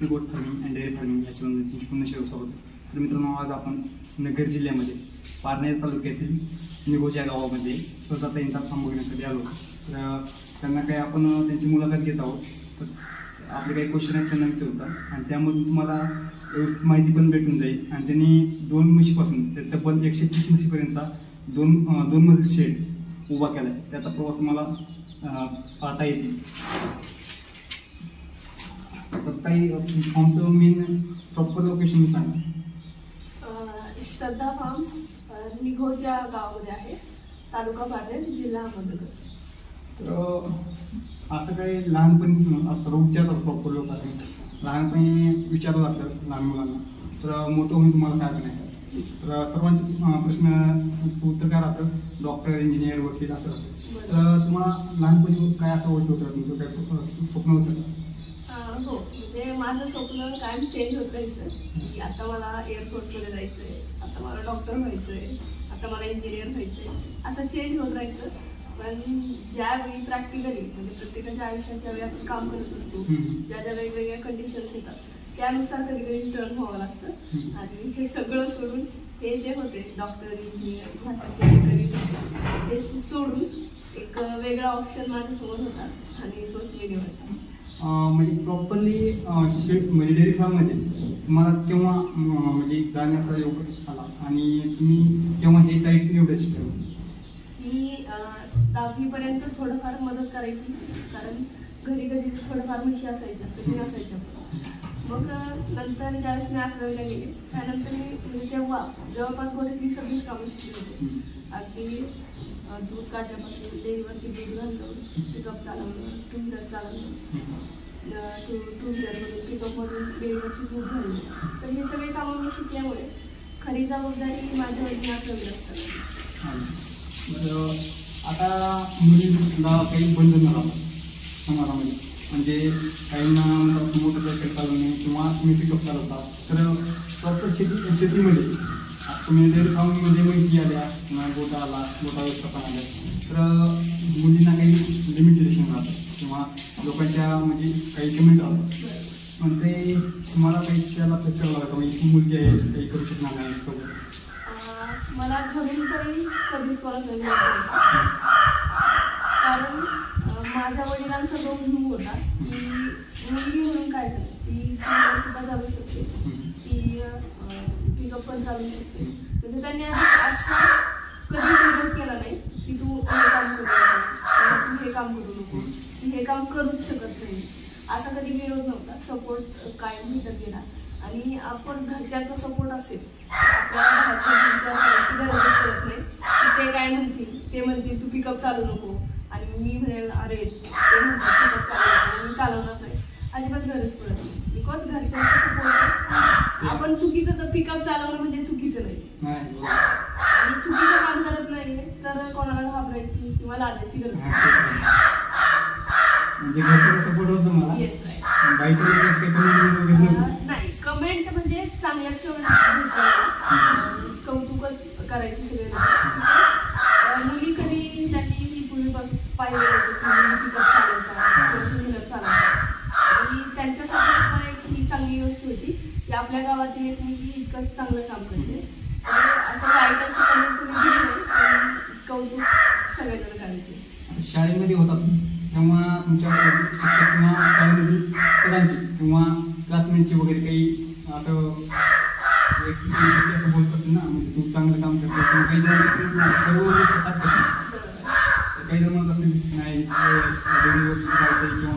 मी गोट farming and dairy farming याच्यामध्ये तुमची पुन्हा शेअर स्वागत आहे. तर मित्रांनो, आज आपण नगर जिल्ह्यामध्ये पारनेर तालुक्यातील निघोज या गावामध्ये सहजाताईंचा फार्म बघण्यासाठी आलो. तर त्यांना काही आपण त्यांची मुलाखत घेत आहोत. तर आपले काही क्वेश्चन आहेत त्यांना विचारतात आणि त्यामधून तुम्हाला व्यवस्थित माहिती पण भेटून जाईल. आणि त्यांनी 2 म्हशीपासून ते तब्बल 130 म्हशीपर्यंतचा दोन मजली शेड उभा केला आहे. त्याचा प्रवास तुम्हाला पाहता येईल. तर ताई, फार्मचं मेन प्रॉपर लोकेशन सांगा. श्रद्धा फार्म निघोज या गावामध्ये आहे, तालुका पारनेर, जिल्हा अहमदनगर. तर असं काही लहानपणी विचारतात प्रॉपर लोकांनी, लहानपणी विचारलं जातं लहान मुलांना, तर मोठं होऊन तुम्हाला काय बनायचं. तर सर्वांचे प्रश्नाचं उत्तर काय राहतं, डॉक्टर, इंजिनियर, वकील असं राहतं. तर तुम्हाला लहानपणी काय असं होत होतं, तुमचं काय स्वप्न होतं? हो, म्हणजे माझं स्वप्न कायम चेंज होत राहायचं की आता मला एअरफोर्समध्ये जायचं आहे, आता मला डॉक्टर व्हायचं आहे, आता मला इंजिनियर व्हायचं आहे, असं चेंज होत राहायचं. पण ज्यावेळी प्रॅक्टिकली म्हणजे प्रत्येकाच्या आयुष्यात ज्यावेळी आपण काम करत असतो, ज्या ज्या वेगवेगळ्या कंडिशन्स येतात त्यानुसार कधी कधी टर्न व्हावं लागतं. आणि हे सगळं सोडून हे जे होते डॉक्टर, इंजिनियर ह्यासाठी कधी हे सोडून एक वेगळा ऑप्शन माझ्यासमोर होता आणि तोच मी निवडला. म्हणजे प्रॉपरली शेड म्हणजे डेअरी फार्ममध्ये तुम्हाला केव्हा म्हणजे जाण्याचा योग आला आणि तुम्ही केव्हा हे साईट निवडायची? मी 10वी पर्यंत थोडंफार मदत करायची, कारण घरी कधी थोडंफार म्हशी असायच्या, कधी नसायच्या. मग नंतर ज्यावेळेस मी 11वीला गेले त्यानंतर मी म्हणजे तेव्हा जवळपास घरातली सगळीच कामं शिकली होती. अगदी दूध काढण्यापासून डेअरीवरती दूध घालणं, पिकअप चालवणं, टू व्हीलर चालवणं, टू व्हीलरमधून पिकअपमधून डेअरीवरती दूध घालणं. तर हे सगळे कामं मी शिकल्यामुळे खरी जबाबदारी माझ्यावरती 11वीला असतात. आता मुलींना काही बंधन राहतात समाजामध्ये, म्हणजे काहींना मोटरसायकल चालवणे किंवा तुम्ही पिकअप चालवता. तर प्रॉपर शेतीमध्ये तुम्ही डेअरी फार्ममध्ये माहिती आल्या किंवा गोटा व्यवस्थापन आल्या, तर मुलींना काही लिमिटेशन राहतात किंवा लोकांच्या म्हणजे काही कमेंट राहतात. पण ते तुम्हाला काही त्याला प्रेशर लागतं म्हणजे मुलगी आहे काही करू शकणार नाही? मला घरून तरी कधीच कळत नाही, कारण माझ्या वडिलांचा जो व्ह्यू होता की मुलगी म्हणून काय करते, ती सुद्धा चालू शकते, ती पिकअप पण चालू शकते. म्हणजे त्यांनी असं कधी विरोध केला नाही की तू हे काम करू नको, तू हे काम करू नको, तू हे काम करूच शकत नाही, असा कधी विरोध नव्हता. सपोर्ट कायम भेटत गेला. आणि आपण घरच्यांचा सपोर्ट असेल, आपल्याला घरच्यांची गरजच पडत नाही की ते काय म्हणतील. ते म्हणतील तू पिकअप चालू नको आणि मी म्हणेल अरे ते म्हणतात पिकअप चालू नको, मी चालवणार नाही, अजिबात गरज पडत नाही. बिकॉज घरच्यांचा सपोर्ट. आपण चुकीचं तर पिकअप चालवणं म्हणजे चुकीचं नाही आणि चुकीचं काम करत नाहीये तर कोणाला घाबरायची किंवा लाजायची गरज नाही. म्हणजे घरचा सपोर्ट होतो मला. Yes, right. नाही, कमेंट म्हणजे चांगल्याच कमेंट, कौतुकच करायची सगळे. मुली कधी त्यांनी पूर्वीपासून पाहिलं होतं की मुली पिकअप चालवतात, टू व्हीलर चालवतात आणि त्यांच्यासाठी एक ही चांगली गोष्ट होती की आपल्या गावातील एक मुलगी इतकं चांगलं काम करते. असं वाईट अशी कमेंट तुम्ही दिली नाही, पण कौतुक सगळेजण करायचे. शाळेमध्ये होतात तेव्हा तुमच्या शिक्षक किंवा शाळेमध्ये सरांची किंवा क्लासमेटची वगैरे काही असं बोलतात ना, म्हणजे तू चांगलं काम करते, काही जण सर्व काही जण म्हणतात नाही किंवा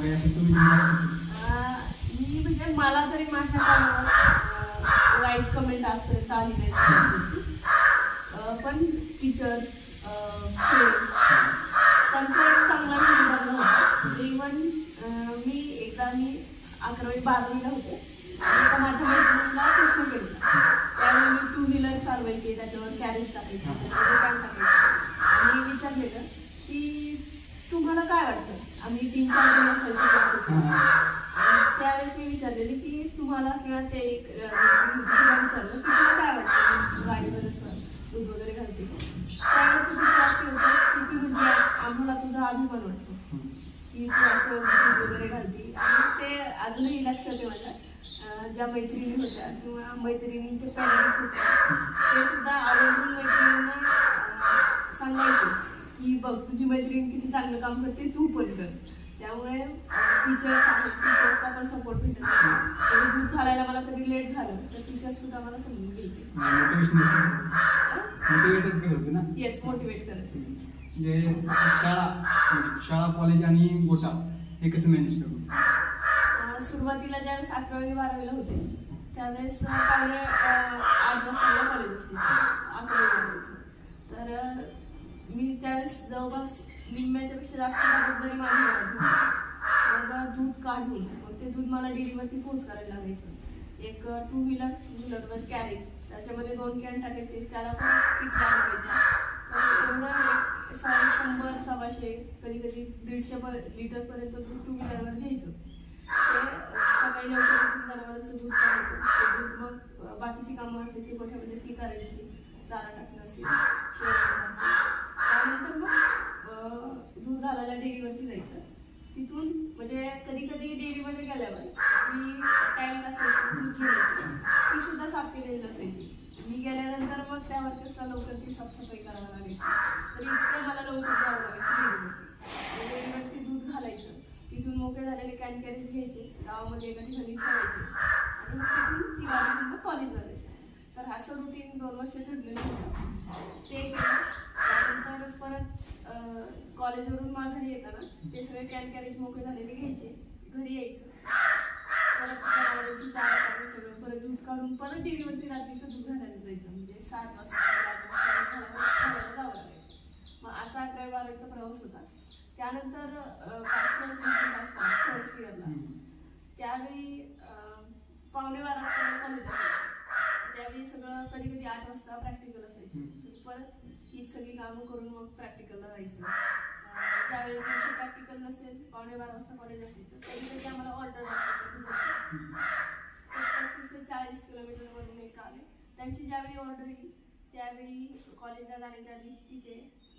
काही असं तुम्ही? मी म्हणजे मला तरी माझ्या कामावर वाईट कमेंट आजपर्यंत आली नाही, पण टीचर्स, त्यांचा एक चांगला फीडबॅक होता. इव्हन मी 11वी 12वीला होते आणि एका माझ्या मैत्रिणीला प्रश्न केला. त्यावेळी मी टू व्हीलर चालवायचे, त्याच्यावर कॅरेज टाकायचे, त्याच्यावर पॅन टाकायचे आणि विचारलेलं की तुम्हाला काय वाटतं. आम्ही 3-4 जण असायचे क्लासेस. त्यावेळेस मी विचारलेली की तुम्हाला किंवा ते एक विचारलं की तुला काय वाटतं गाडीवर असं दूध वगैरे घालते. त्यावेळेचं तिचं वाक्य होतं की ती म्हणजे आम्हाला तुझा अभिमान वाटतो की तू असं दूध वगैरे घालते. आणि ते अजूनही लक्षात आहे माझ्या. ज्या मैत्रिणी होत्या किंवा मैत्रिणींचे पॅरेंट्स होते ते सुद्धा आवर्जून मैत्रिणींना सांगायचे की बघ तुझी मैत्रीण किती चांगलं काम करते, तू पण कर. त्यामुळे टीचरचा पण सपोर्ट भेटत होता. दूध घालायला मला कधी लेट झालं तर टीचर्स सुद्धा मला समजून घ्यायचे. येस, मोटिवेट करत. म्हणजे शाळा कॉलेज आणि गोटा हे कसं मॅनेज करू? सुरुवातीला ज्यावेळेस 11वी 12वीला होते त्यावेळेस 8 वाजता कॉलेज असायचं, 11वी 12वीचं. तर मी त्यावेळेस जवळपास निम्म्याच्या पेक्षा जास्त जबाबदारी माझी मला दूध काढून मग ते दूध मला डेअरीवरती पोच करायला लागायचं. एक 2 व्हीलरवर कॅरेज, त्याच्यामध्ये 2 कॅन टाकायचे, त्याला पण पीठ लावायचं. तर एवढं 100, 100, कधी कधी 150 लिटरपर्यंत दूध 2 व्हीलरवर घ्यायचं. ते सकाळी लवकर जनावरांचं दूध काढायचं. दूध मग बाकीची कामं असायची गोठ्यामध्ये ती करायची, चारा टाकणं असेल, शेण असेल. त्यानंतर मग दूध घालायला डेअरीवरती जायचं. तिथून म्हणजे कधी कधी डेअरीमध्ये गेल्यावर जी टँक असायची दूध घ्यायची ती सुद्धा साफ केलेली नसायची. मी गेल्यानंतर मग त्यावर कसं लवकर ती साफसफाई करावी लागायची. तर इतकं मला लवकर जावं लागायचं डेअरीवरती. डेअरीवरती दूध घालायचं, तिथून मोकळे झालेले कॅन कॅरेज घ्यायचे, गावामध्ये एका ठिकाणी ठेवायचे आणि मग तिथून ती गाडी पुन्हा कॉलेजला जायचं. तर असं रुटीन 2 वर्ष ठरलेलं होतं. ते केलं. त्यानंतर परत कॉलेजवरून माघारी येताना ते सगळे कॅन कॅरेज मोकळे झालेले घ्यायचे, घरी यायचं, परत जनावरांची चारा काढून सगळं परत दूध काढून परत डेअरीवरती रात्रीचं दूध घालायला जायचं. म्हणजे 7 वाजता 8 वाजता घालायला जावं लागायचं. मग असा 11वी 12वीचा प्रवास होता. त्यानंतर 5 फर्स्ट इयरला त्यावेळी 11:15 वाजता कॉलेज असायचं. त्यावेळी सगळं कधी कधी 8 वाजता प्रॅक्टिकल असायचं. परत हीच सगळी कामं करून मग प्रॅक्टिकलला जायचं. ज्यावेळी प्रॅक्टिकल नसेल 11:15 वाजता कॉलेज असायचं. कधी कधी आम्हाला ऑर्डर असायचं 35 ते 40 किलोमीटरवरून एक गाव आहे. त्यांची ज्यावेळी ऑर्डर येईल त्यावेळी कॉलेजला जाण्याच्या आधी तिथे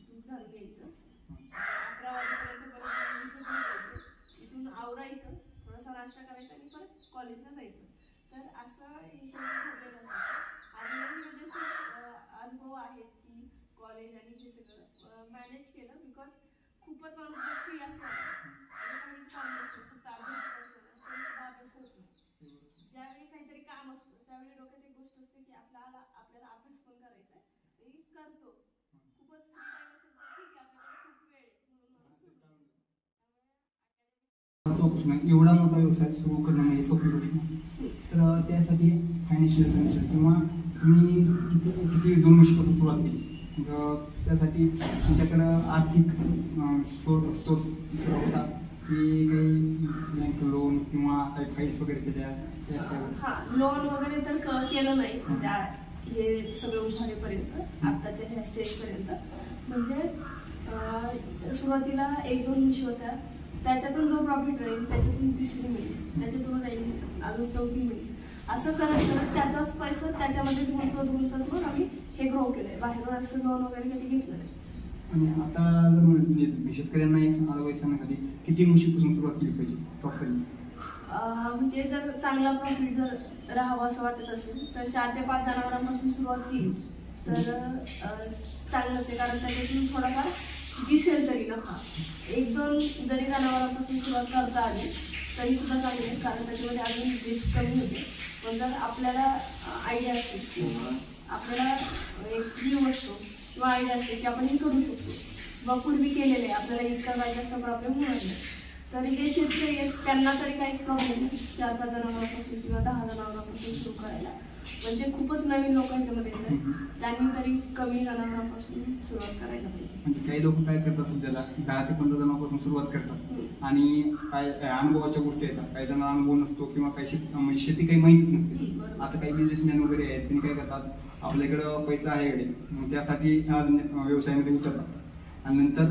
दूध घालून यायचं. 11 वाजेपर्यंत परत इथं दूध घ्यायचं, इथून आवरायचं, थोडासा नाश्ता करायचा आणि परत कॉलेजला जायचं. तर असं हे शेड्यूल ठरलेलं असतं. आणि म्हणजे खूप अनुभव आहेत की कॉलेज आणि हे सगळं मॅनेज केलं. बिकॉज खूपच माणूस जर फ्री असला काहीच काम नसतं, फक्त अभ्यास असतो ना, तरी सुद्धा अभ्यास होत नाही. ज्यावेळी काहीतरी काम असतं त्यावेळी डोक्यात एक गोष्ट असते की आपल्याला अभ्यास पण करायचा आहे आणि करतो. खूपच फ्री टाइम असेल तर ठीक आहे, आपल्याकडे खूप वेळ आहे म्हणून प्रश्न एवढा मोठा व्यवसाय सुरू करणं म्हणजे सोपी गोष्ट नाही. तर त्यासाठी फायनान्शियल कंडिशन किंवा मी किती 2 वर्षापासून सुरुवात केली, त्यासाठी तुमच्याकडं आर्थिक स्रोत होता की काही बँक लोन किंवा काही फाईल्स वगैरे केल्या? हां, लोन वगैरे तर केलं नाही हे सगळं उभारेपर्यंत, आत्ताच्या ह्या स्टेजपर्यंत. म्हणजे सुरुवातीला 1-2 म्हशी होत्या, त्याच्यातून जो प्रॉफिट राहील त्याच्यातून 3री म्हैस, त्याच्यातून राहील अजून 4थी म्हैस, असं करत करत त्याचाच पैसा त्याच्यामध्येच गुंतवत मग आम्ही हे ग्रो केलंय. बाहेरून असं लोन वगैरे कधी घेतलं नाही. आणि आता जर शेतकऱ्यांना एक सांगण्यासाठी किती म्हशीपासून सुरुवात केली पाहिजे प्रॉफिटली? म्हणजे जर चांगला प्रॉफिट जर राहावं असं वाटत असेल तर 4 ते 5 जनावरांपासून सुरुवात केली तर चांगलंच आहे. कारण त्याच्यातून थोडाफार दिसेल तरी नफा. 1-2 जरी जनावरांपासून सुरुवात करता आली तरी सुद्धा चांगली आहे, कारण त्याच्यामध्ये अजून रिस्क कमी होते. पण जर आपल्याला आयडिया असेल किंवा आपल्याला एक व्ह्यू असतो किंवा आयडिया असते की आपण हे करू शकतो, किंवा पूर्वी केलेलं आहे, आपल्याला इतका काही जास्त प्रॉब्लेम होणार नाही, तर जे शेतकरी आहेत त्यांना तरी काहीच प्रॉब्लेम नाही 4-5 जनावरांपासून किंवा 10 जनावरांपासून सुरू करायला. म्हणजे खूपच नवीन लोकांच्यामध्ये येतं, त्यांनी तरी कमी जनावरांपासून सुरुवात करायला पाहिजे. म्हणजे काही लोक काय करतात सध्याला 10 ते 15 जणांपासून सुरुवात करतात आणि काय अनुभवाच्या गोष्टी येतात, काही जणांना अनुभव नसतो किंवा काही म्हणजे शेती काही माहितीच नसते. आता काही बिझनेसमॅन वगैरे आहेत त्यांनी काय करतात, आपल्याकडं पैसा आहे इकडे मग त्यासाठी व्यवसायामध्ये उतरतात आणि नंतर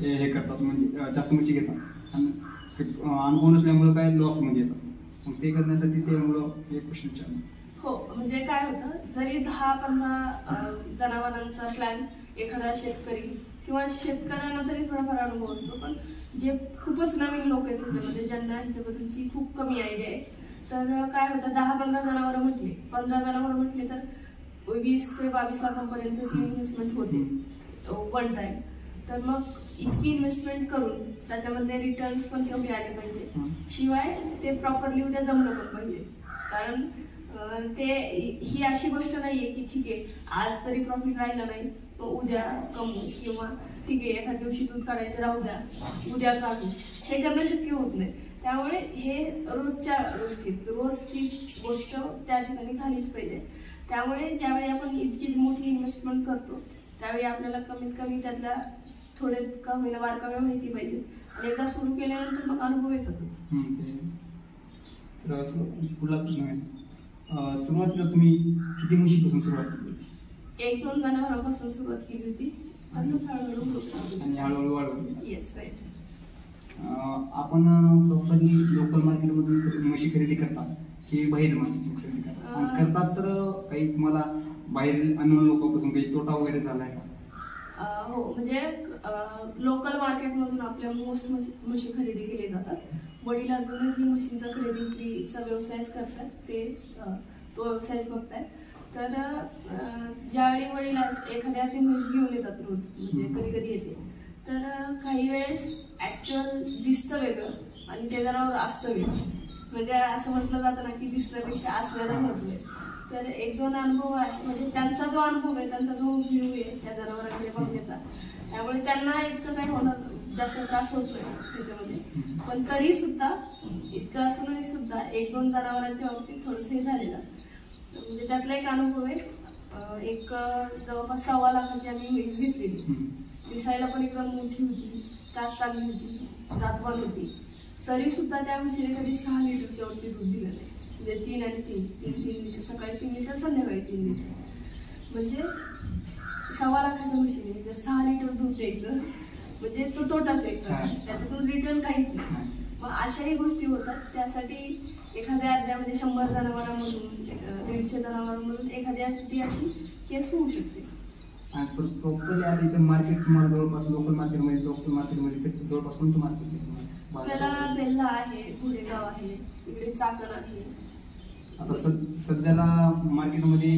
हे करतात, म्हणजे जास्त म्हशी घेतात आणि अनुभव नसल्यामुळं काय लॉसमध्ये येतात. मग ते करण्यासाठी त्यामुळं एक क्वेश्चन विचारलं. हो, म्हणजे काय होतं, जरी 10-15 जनावरांचा प्लॅन एखादा शेतकरी किंवा शेतकऱ्यांना तरी थोडाफार अनुभव असतो, पण जे खूपच नवीन लोक आहेत त्याच्यामध्ये ज्यांना ह्याच्याबद्दलची खूप कमी आयडिया आहे तर काय होतं 10-15 जनावरं म्हटले, 15 जनावरं म्हटले तर 20 ते 22 लाखांपर्यंतची इन्व्हेस्टमेंट होते वन टाइम. तर मग इतकी इन्व्हेस्टमेंट करून त्याच्यामध्ये रिटर्न्स पण तेवढे आले पाहिजे, शिवाय ते प्रॉपरली उद्या जमलं पण पाहिजे. कारण ते ही अशी गोष्ट नाहीये की ठीक आहे आज तरी प्रॉफिट राहिलं नाही मग उद्या कमवू, किंवा ठीक आहे एखाद्या दिवशी दूध काढायचं राहू द्या उद्या काढू, हे करणं शक्य होत नाही. त्यामुळे हे रोजच्या गोष्टीत रोज ती गोष्ट त्या ठिकाणी झालीच पाहिजे. त्यामुळे ज्यावेळी आपण इतकी मोठी इन्व्हेस्टमेंट करतो त्यावेळी आपल्याला कमीत कमी त्यातल्या थोडे का होईना बारकाव्या माहिती पाहिजे, आणि एकदा सुरू केल्यानंतर मग अनुभव येतातच. पुढला प्रश्न आहे, सुरुवातीला तुम्ही किती म्हशीपासून सुरुवात केली? 1-2 जनावरांपासून सुरुवात केली होती, असंच हळूहळू आणि हळूहळू वाढवली. Yes right. आपण प्रॉपरली लोकल मार्केटमधून म्हशी खरेदी करतात की बाहेर मार्केटमधून खरेदी करतात तर काही तुम्हाला बाहेर अन्न लोकांपासून काही तोटा वगैरे झालाय का? हो, म्हणजे लोकल मार्केटमधून आपल्या मोस्ट म्हशी खरेदी केली जातात. वडील अजूनही म्हशींचा खरेदी विक्रीचा व्यवसायच करतात, ते तो व्यवसायच बघतायत. तर ज्यावेळी वडील एखाद्या ते म्हैस घेऊन येतात रोज, म्हणजे कधी कधी येते, तर काही वेळेस ऍक्च्युअल दिसतं वेगळं आणि ते जनावर असतं वेगळं. म्हणजे असं म्हटलं जातं ना की दिसण्यापेक्षा असण्याला महत्व आहे. तर 1-2 अनुभव आहे, म्हणजे त्यांचा जो अनुभव आहे, त्यांचा जो व्ह्यू आहे त्या जनावरांकडे बघण्याचा, त्यामुळे त्यांना इतकं काही होणार जास्त त्रास होतोय त्याच्यामध्ये. पण तरी सुद्धा इतकं असूनही सुद्धा 1-2 जनावरांच्या बाबतीत थोडंसं हे झालेलं. म्हणजे त्यातला एक अनुभव आहे, एक जवळपास 1.25 लाखाची आम्ही म्हैस घेतलेली. दिसायला पण एकदम मोठी होती, कास चांगली होती, जातवान होती. तरी सुद्धा त्या म्हशीने कधी 6 लिटरच्या वरती दूध दिलं नाही. म्हणजे 3 आणि 3 लिटर, सकाळी 3 लिटर, संध्याकाळी 3 लिटर. म्हणजे 1.25 लाखाच्या म्हशीने जर 6 लिटर दूध द्यायचं म्हणजे तो तोटाच एक प्रकार, त्याच्यातून रिटर्न काहीच नाही. मग अशाही गोष्टी होतात. त्यासाठी एखाद्या अर्ध्या म्हणजे 100 जनावरांमधून 150 जनावरांमधून एखाद्या ती अशी केस होऊ शकते. प्रॉपरली आता इथं मार्केट तुम्हाला जवळपास लोकल मार्केटमध्ये जवळपास कोणतं मार्केट? आपल्याला बेल्ला आहे, घोडेगाव आहे, इकडे चाकण आहे. आता सध्याला मार्केटमध्ये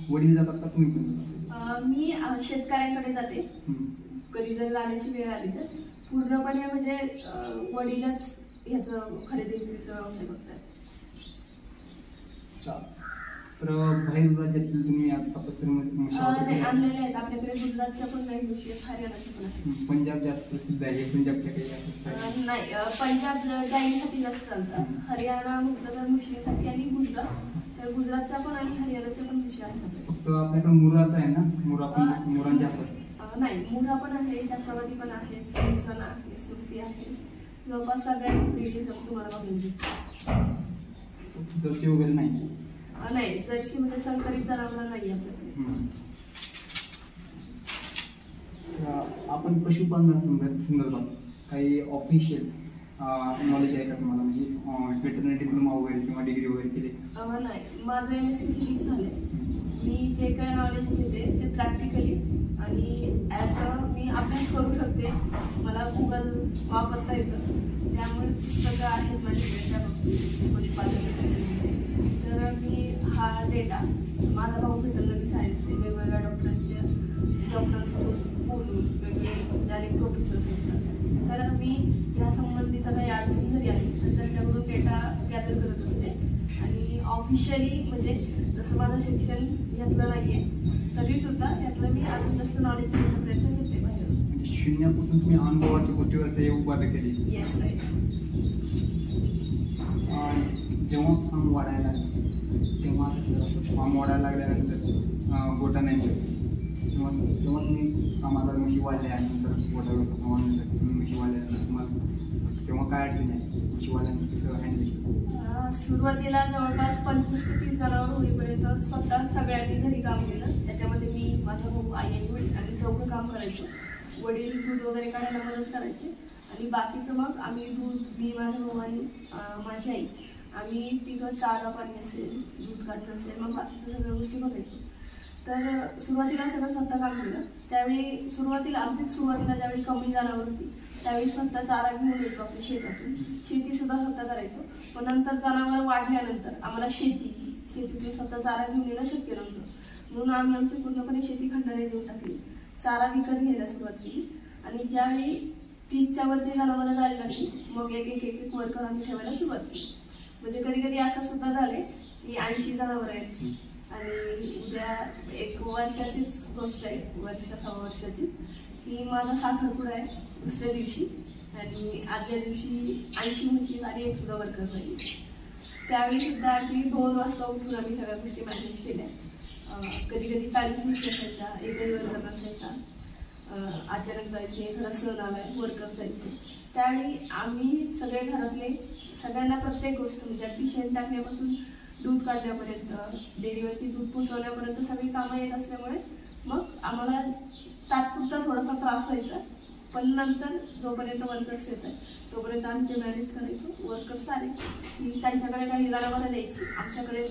वडील जातात का तुम्ही पण जातात? मी शेतकऱ्यांकडे जाते, कधी जर जाण्याची वेळ आली तर. पूर्णपणे म्हणजे वडीलच ह्याचं खरेदी विक्रीचा व्यवसाय बघतात. तर बाहेर राज्यातील तुम्ही आतापर्यंत आणलेले आहेत आपल्याकडे. गुजरातच्या पण काही म्हशी आहेत, हरियाणाच्या पण आहेत. पंजाब जास्त प्रसिद्ध आहे, पंजाबच्या काही नाही, पंजाब गाईसाठी जास्त चालतात. हरियाणा म्हटलं तर म्हशीसाठी, आणि गुजरात, तर गुजरातचा पण आणि हरियाणाच्या पण म्हशी आहेत. फक्त आपल्याकडे मुराचा आहे ना, मुरांच्या नाही, मुरा पण आहे, जाफराबादी पण आहे, फ्रिसन आहे, सुरती आहे. जवळपास सगळ्याच ब्रीड तुम्हाला बघायला. जर्सी वगैरे नाही? नाही, जर्सी मध्ये संकरित जनावर नाही आपल्याकडे. आपण पशुपालना संदर्भात काही ऑफिशियल नॉलेज आहे का तुम्हाला, म्हणजे वेटरनरी डिप्लोमा वगैरे किंवा डिग्री वगैरे केली? नाही, माझं MSc फिजिक्स झालंय. मी जे काही नॉलेज घेते ते प्रॅक्टिकली आणि मी अभ्यास करू शकते. मला गुगल वापरता येतं, त्यामुळे पुस्तकं आहेत माझ्याकडे त्या बाबतीत पशुपालनाचे. तर मी हा डेटा, माझा भाऊ वेटरनरी सायन्स आहे, वेगवेगळ्या डॉक्टरांसोबत बोलून वेगवेगळे ज्याने प्रोफेसर्स असतात, तर मी या संबंधीचा काही अडचण जरी आली तर त्यांच्याकडून डेटा गॅदर करत असते. आणि ऑफिशियली म्हणजे जसं माझं शिक्षण घेतलं नाहीये तरी सुद्धा त्यातलं मी अजून जास्त नॉलेज घेण्याचा प्रयत्न करते बाहेर. शून्यापासून तुम्ही अनुभवाच्या गोष्टीवरचे उपाय केली? Yes right. जेव्हा फार्म वाढायला लागले तेव्हा फार्म वाढायला लागल्यानंतर गोटा नाही तेव्हा तुम्ही आम्हाला म्हशी वाढल्या आणि नंतर गोटा म्हशी वाढल्यानंतर तुम्हाला तेव्हा काय अडचण आहे म्हशी वाढल्यानंतर कसं हँडल? सुरुवातीला जवळपास 25 ते 30 जनावर होईपर्यंत स्वतः सगळ्यांनी घरी काम केलं. त्याच्यामध्ये मी, माझा भाऊ, आई आणि वडील आणि चौघं काम करायचो. वडील दूध वगैरे काढायला मदत करायचे आणि बाकीचं मग आम्ही दूध, मी, माझा भाऊ आणि माझी आई, आम्ही तिघं चारा पाणी असेल, दूध काढणं असेल, मग बाकीच्या सगळ्या गोष्टी बघायचो. तर सुरुवातीला सगळं स्वतः काम केलं. त्यावेळी अगदीच सुरुवातीला ज्यावेळी कमी जनावर होती त्यावेळी स्वतः चारा घेऊन यायचो आपल्या शेतातून, शेती सुद्धा स्वतः करायचो. पण नंतर जनावर वाढल्यानंतर आम्हाला शेतीतून स्वतः चारा घेऊन येणं शक्य नव्हतं, म्हणून आम्ही आमची पूर्णपणे शेती खंडाने देऊन टाकली, चारा विकत घ्यायला सुरुवात केली. आणि ज्यावेळी 30च्या वरती जनावरं जायला लागली मग एक वर्कर आम्ही ठेवायला सुरुवात केली. म्हणजे कधी कधी असं सुद्धा झालंय की 80 जनावर आहेत आणि उद्या 1 वर्षाचीच गोष्ट आहे, सव्वा वर्षाची, की माझा साखरपुडा आहे दुसऱ्या दिवशी आणि आदल्या दिवशी 80 म्हशी आणि एक सुद्धा वर्कर नाही. त्यावेळी सुद्धा अगदी 2 वाजता उठून आम्ही सगळ्या गोष्टी मॅनेज केल्या. कधी कधी 40 म्हशी असायच्या, एकही वर्कर नसायचा, अचानक जायचे, एखादा सण आलाय वर्कर जायचे. त्यावेळी आम्ही सगळे घरातले सगळ्यांना प्रत्येक गोष्ट म्हणजे अगदी शेण टाकण्यापासून दूध काढण्यापर्यंत, डेअरीवरती दूध पोचवण्यापर्यंत सगळी कामं येत असल्यामुळे मग आम्हाला तात्पुरता थोडासा त्रास व्हायचा. पण नंतर जोपर्यंत वर्कर्स येत आहे तोपर्यंत आम्ही ते मॅनेज करायचो. वर्कर्स आले की त्यांच्याकडे काही जनावरं द्यायची, आमच्याकडे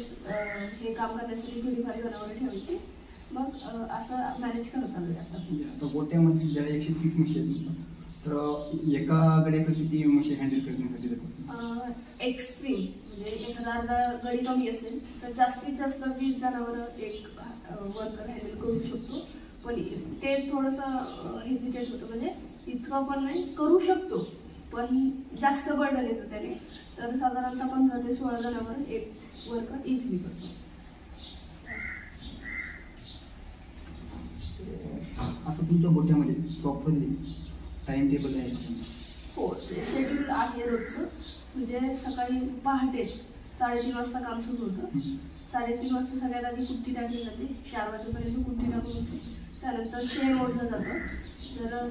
हे काम करण्यासाठी थोडीफार जनावरं ठेवायची. मग असं मॅनेज करत आलो आता. आता गोट्यामध्ये सध्या 130 म्हशी आहेत, तर एका गड्याकडे किती म्हशी हँडल करण्यासाठी जातात? एक्स्ट्रीम म्हणजे एखादा गडी कमी असेल तर जास्तीत जास्त 20 जनावरं एक वर्कर हँडल करू शकतो. पण ते थोडंसं हेजिटेट होतं, म्हणजे इतकं पण नाही, करू शकतो पण जास्त बर्डन येतं त्याने. तर साधारणतः 15 ते 16 जनावरं एक वर्कर इझिली करतो. असं तुमच्या गोट्यामध्ये प्रॉपरली टाइम टेबल आहे? हो, शेड्यूल आहे रोजचं. म्हणजे सकाळी पहाटेच 3:30 वाजता काम सुरू होतं. 3:30 वाजता सगळ्यात आधी कुट्टी टाकली जाते, 4 वाजेपर्यंत कुट्टी टाकून होते. त्यानंतर शेण ओढलं जातं. जर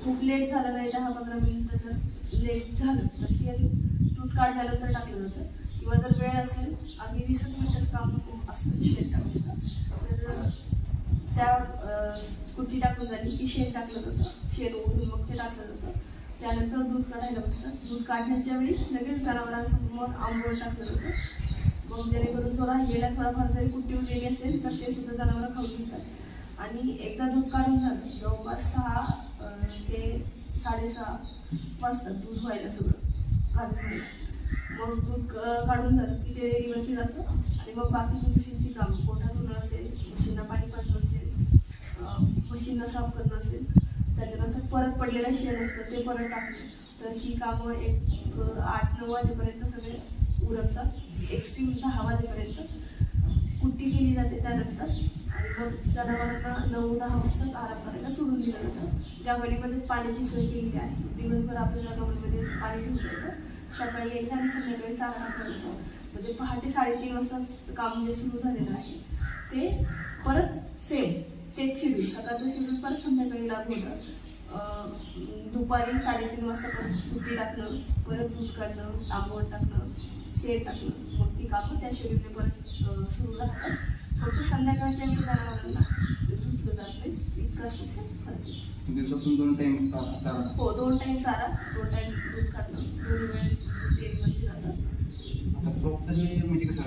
खूप लेट झालं नाही, 10-15 मिनिटं जर लेट झालं तर शेण दूध काढल्यानंतर टाकलं जातं. किंवा जर वेळ असेल आधी 20 मिनिटच काम असतं शेण टाकायचं, तर त्या कुट्टी टाकून झाली की शेण टाकलं जातं, शेण ओढून मग ते टाकलं जातं. त्यानंतर दूध काढायला बसतात. दूध काढण्याच्या वेळी लगेच जनावरांसमोर आंबोळ टाकलं जातं. मग जेणेकरून थोडा राहिलेला थोडाफार जरी कुट्टी उरलेली असेल तर ते सुद्धा जनावरं खाऊन घेतात. आणि एकदा दूध काढून झालं जवळपास 6 ते 6:30 वाजतात दूध व्हायला सगळं काढून व्हायला. मग दूध काढून झालं की ते डेअरीवरती जातं आणि मग बाकीची म्हशींची कामं, कोठा धुणं असेल, म्हशींना पाणी पाजणं असेल, म्हशींना साफ करणं असेल, त्याच्यानंतर परत पडलेलं शेण असतं ते परत टाकणं. तर ही कामं एक 8-9 वाजेपर्यंत सगळे उरकतात. एक्स्ट्रीम 10 वाजेपर्यंत कुट्टी केली जाते त्यानंतर. आणि मग जनावरांना 9-10 वाजताच आराम करायला सोडून दिलं जातं. त्या वणीमध्येच पाण्याची सोय केलेली आहे. दिवसभर आपल्याला गवणीमध्ये पाणी घेऊन जातं. सकाळी एकदा आणि संध्याकाळी चारा टाकला जातो. म्हणजे पहाटे 3:30 वाजता काम जे सुरू झालेलं आहे ते परत सेम तेच शेड्यूल, सकाळचं शेड्यूल परत संध्याकाळी लागू होतं. दुपारी 3:30 वाजता परत कुट्टी टाकणं, परत दूध काढणं, आंबवण टाकणं, शेण टाकणं, मग ती कामं त्या शेड्यूलने परत सुरू राहतात. फक्त संध्याकाळच्या जनावरांना धुतलं जात नाही, इतकाच फक्त फरक आहे. दिवसातून 2 टाइम चारा? हो, 2 टाइम चारा, 2 टाइम दूध काढणं, 2 वेळेस डेअरीमध्ये जातात. आता प्रॉपरली म्हणजे कसं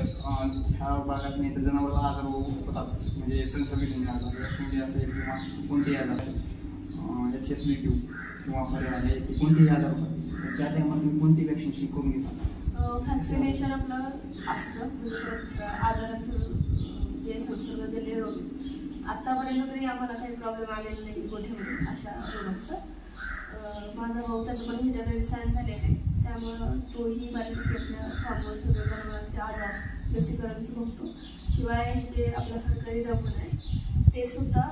ह्या भागात नाही तर जनावरांना आजार होतात, म्हणजे संसर्गजन्य आजार म्हणजे असेल किंवा कोणतेही आजार असेल, HSV किंवा फरेला कोणतेही आजार होतात, त्या टायमात तुम्ही कोणती वॅक्सिनेशन करून घेता? व्हॅक्सिनेशन आपलं असतं, म्हणजे आजाराचं जे संसर्गजन्य रोग आतापर्यंत तरी आम्हाला काही प्रॉब्लेम आलेला नाही गोठ्यामध्ये अशा रोगांचा. माझा भाऊ त्याचं पण व्हेटरनरी सायन्स झालेलं आहे, त्यामुळं तोही बऱ्यापैकी आपल्या फार्मवर सगळ्या जनावरांचे आजार लसीकरणचं बघतो. शिवाय जे आपलं सरकारी दवाखाना आहे ते सुद्धा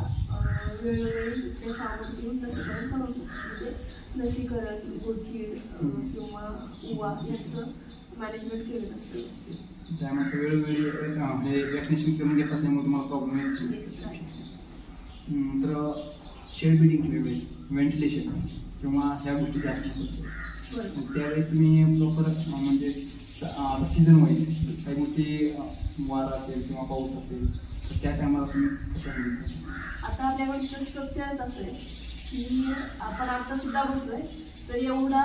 वेळोवेळी ते फार्मवर घेऊन लसीकरण करून घेतो. म्हणजे लसीकरण, गोचीड किंवा उवा यांचं मॅनेजमेंट केलेलं असतं. त्यामुळे वेळोवेळी हे वॅक्सिनेशन करून घेत असल्यामुळे तुम्हाला प्रॉब्लेम येत नाही. तर शेड बिल्डिंग वेळेस व्हेंटिलेशन किंवा ह्या गोष्टी जास्त होतात, त्यावेळेस तुम्ही प्रॉपर म्हणजे सीझन वाईज काही गोष्टी वारा असेल किंवा पाऊस असेल तर त्या टायमाला तुम्ही कसं हँडल? आता आपल्या गोष्टीचं स्ट्रक्चरच असं आहे की आपण आता सुद्धा बसलोय तर एवढा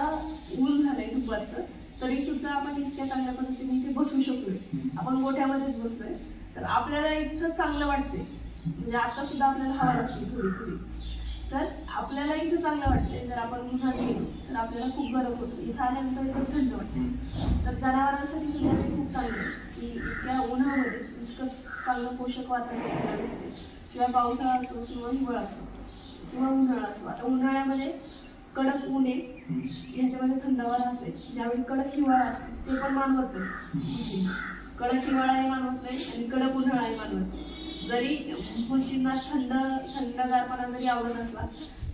ऊन झालंय दुपारचं तरी सुद्धा आपण इतक्या चांगल्या पद्धतीने इथे बसू शकतोय. आपण गोठ्यामध्येच बसलोय तर आपल्याला इतकं चांगलं वाटतंय. म्हणजे आता सुद्धा आपल्याला हवा लागते थोडी थोडी. तर आपल्याला इथं चांगलं वाटतंय. जर आपण उन्हात गेलो तर आपल्याला खूप गरम होतं, इथं आल्यानंतर एकदम थंड वाटतं. तर जनावरांसाठी सुद्धा हे खूप चांगलं आहे की इतक्या उन्हामध्ये इतकं चांगलं पोषक वातावरण आपल्याला भेटते. किंवा पावसाळा असो किंवा हिवाळा असो किंवा उन्हाळा असो. आता उन्हाळ्यामध्ये कडक ऊन आहे, ह्याच्यामध्ये थंडावा राहते. ज्यावेळी कडक हिवाळा असतो ते पण मानवत नाही म्हशींना. कडक हिवाळाही मानवत नाही आणि कडक उन्हाळाही मानवत नाही. जरी म्हशींना थंडगारपणा जरी आवडत असला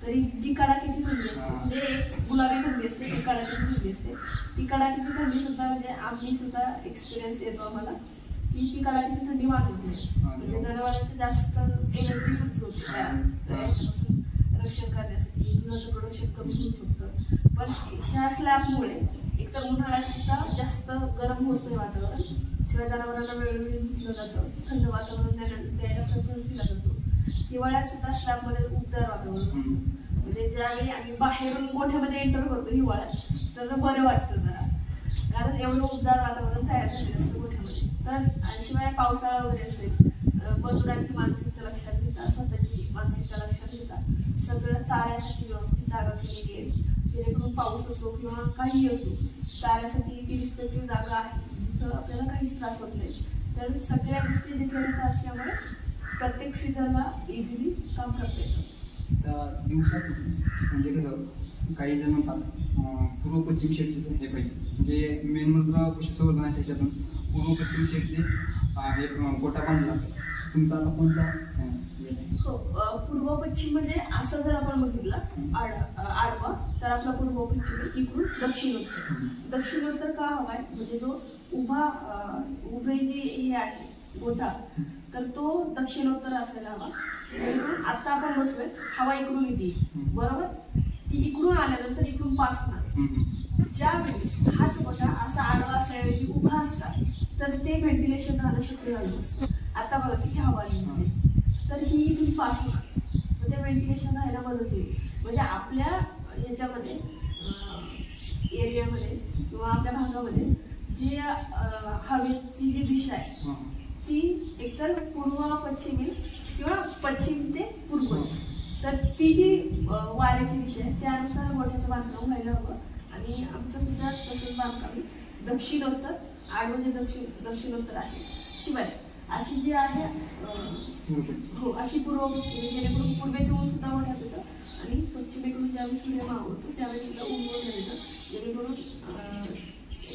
तरी जी कडाक्याची थंडी असते म्हणजे एक गुलाबी थंडी असते, एक कडाक्याची थंडी असते. ती कडाक्याची थंडी सुद्धा म्हणजे आम्ही सुद्धा एक्सपिरियन्स येतो आम्हाला की ती कडाक्याची थंडी मानवत नाही. म्हणजे जनावरांची जास्त एनर्जी खर्च होते याच्यापासून रक्षण करण्यासाठी, दुधाचं प्रोडक्शन कमी होऊ शकतं. पण ह्या स्लॅबमुळे एकतर उन्हाळ्यात सुद्धा जास्त गरम होत नाही वातावरण, शिवाय जनावरांना वेळोवेळी धुतलं जातं, थंड वातावरण द्यायला प्रयत्न दिला जातो. हिवाळ्यात सुद्धा स्लॅबमध्ये उबदार वातावरण, म्हणजे ज्यावेळी आम्ही बाहेरून गोठ्यामध्ये एंटर करतो हिवाळ्यात तर बरं वाटतं जरा, कारण एवढं उबदार वातावरण तयार झालेलं असतं गोठ्यामध्ये. तर शिवाय पावसाळा वगैरे असेल, मजुरांची मानसिकता लक्षात घेता, स्वतःची मानसिकता लक्षात घेता सगळं चाऱ्यासाठी व्यवस्थित जागा केलेली आहे. जेणेकरून पाऊस असो किंवा काहीही असो, चाऱ्यासाठी ती रिस्पेक्टिव्ह जागा आहे जिथं आपल्याला काहीच त्रास होत नाही. तर सगळ्या गोष्टी जिथल्या तिथं असल्यामुळे प्रत्येक सीझनला इझिली काम करता येतं. त्या दिवसातून म्हणजे कसं काही जण म्हणतात पूर्व पश्चिम शेडचे हे पाहिजे, म्हणजे मेन मंत्र पशुसंवर्धनाच्या ह्याच्यातून पूर्व पश्चिम शेडचे हे गोटा बांधला पाहिजे. तुमचा आता कोणता? हो, पूर्व पश्चिम म्हणजे असं जर आपण बघितलं आडवा तर आपला पूर्व पश्चिम इकडून दक्षिणोत्तर. दक्षिणोत्तर का हवाय म्हणजे जो उभे जे हे आहे गोठा तर तो दक्षिणोत्तर असायला हवा. आता आपण बसलोय, हवा इकडून येते बरोबर, ती इकडून आल्यानंतर इकडून पास होणार. ज्यावेळी हाच गोठा असा आडवा असल्याऐवजी उभा असता तर ते व्हेंटिलेशन राहणं शक्य झालं नसतं. आता बघा किती हवा आली तर ही इथून पास होणार, म्हणजे व्हेंटिलेशन राहायला मदत होईल. म्हणजे आपल्या ह्याच्यामध्ये एरियामध्ये किंवा आपल्या भागामध्ये जी हवेची जी दिशा आहे ती एकतर पूर्व पश्चिमी किंवा पश्चिम ते पूर्व, तर ती जी वाऱ्याची दिशा आहे त्यानुसार गोठ्याचं बांधकाम व्हायला हवं. आणि आमचं सुद्धा तसंच बांधकाम दक्षिणोत्तर, आडवं जे दक्षिणोत्तर आहे. शिवाय अशी जी आहे हो अशी पूर्व पश्चिमी, जेणेकरून पूर्वेचं ऊन सुद्धा गोठ्यात येतं आणि पश्चिमेकडून ज्यावेळी सूर्य मावळतो त्यावेळी सुद्धा ऊन गोठ्यात येतं. जेणेकरून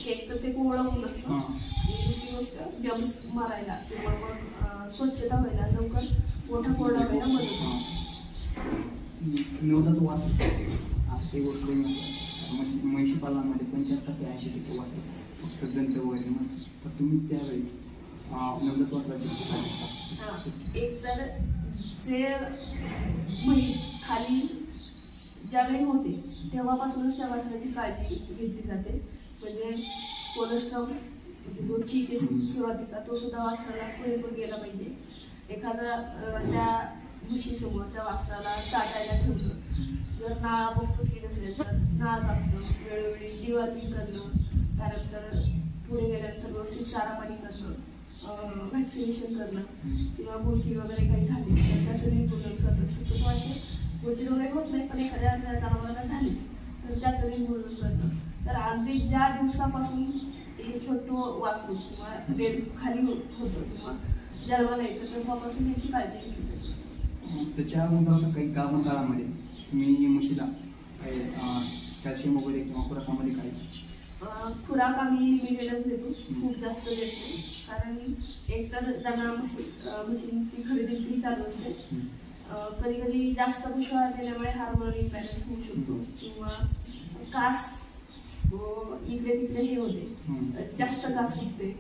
एक तर ते कोवळं ऊन असतं आणि दुसरी गोष्ट जम्स मारायला किंवा मग स्वच्छता व्हायला लवकर गोठा कोरडा व्हायला मदत होते. नवजात वास ते गोष्ट म्हशी पालनामध्ये 75% वास फक्त जंत वगैरे म्हणतात. तर तुम्ही त्यावेळेस नवजात वासराची एक तर जे म्हैस खाली ज्यावेळी होते तेव्हापासूनच त्या वासराची काळजी घेतली जाते. म्हणजे कोलेस्ट्रॉल म्हणजे जो चीक आहे सुरुवातीचा तो सुद्धा वासराला पुरेपूर गेला पाहिजे. एखादा त्या म्हशीसमोर त्या वासराला चाटायला ठेवलं, जर नाळा फुटली नसेल तर नाळ कापणं, वेळोवेळी डिवॉर्मिंग करणं, त्यानंतर पुढे गेल्यानंतर व्यवस्थित चारा पाणी करणं, व्हॅक्सिनेशन करणं किंवा गोची वगैरे काही झाली तर त्याचं निर्मूलन करणं. शक्यतो असे गोची वगैरे होत नाही पण एखाद्या जनावरांना झालीच तर त्याचं निर्मूलन करणं. तर अगदी ज्या दिवसापासून हे छोटं वासरू किंवा रेड खाली होतं किंवा जन्माला येतं तेव्हापासून याची काळजी घेतली पाहिजे. त्याच्या अगोदर काही गाभण काळामध्ये मी म्हशीला काही कॅल्शियम वगैरे किंवा खुराकामध्ये काही खुराक आम्ही लिमिटेडच देतो, खूप जास्त देत नाही. कारण एकतर त्यांना म्हशींची खरेदी विक्री चालू असते. कधी कधी जास्त पुष्कळ केल्यामुळे हार्मोनल इम्बॅलन्स होऊ शकतो किंवा कास इकडे तिकडे हे होते, जास्त कास सुटते.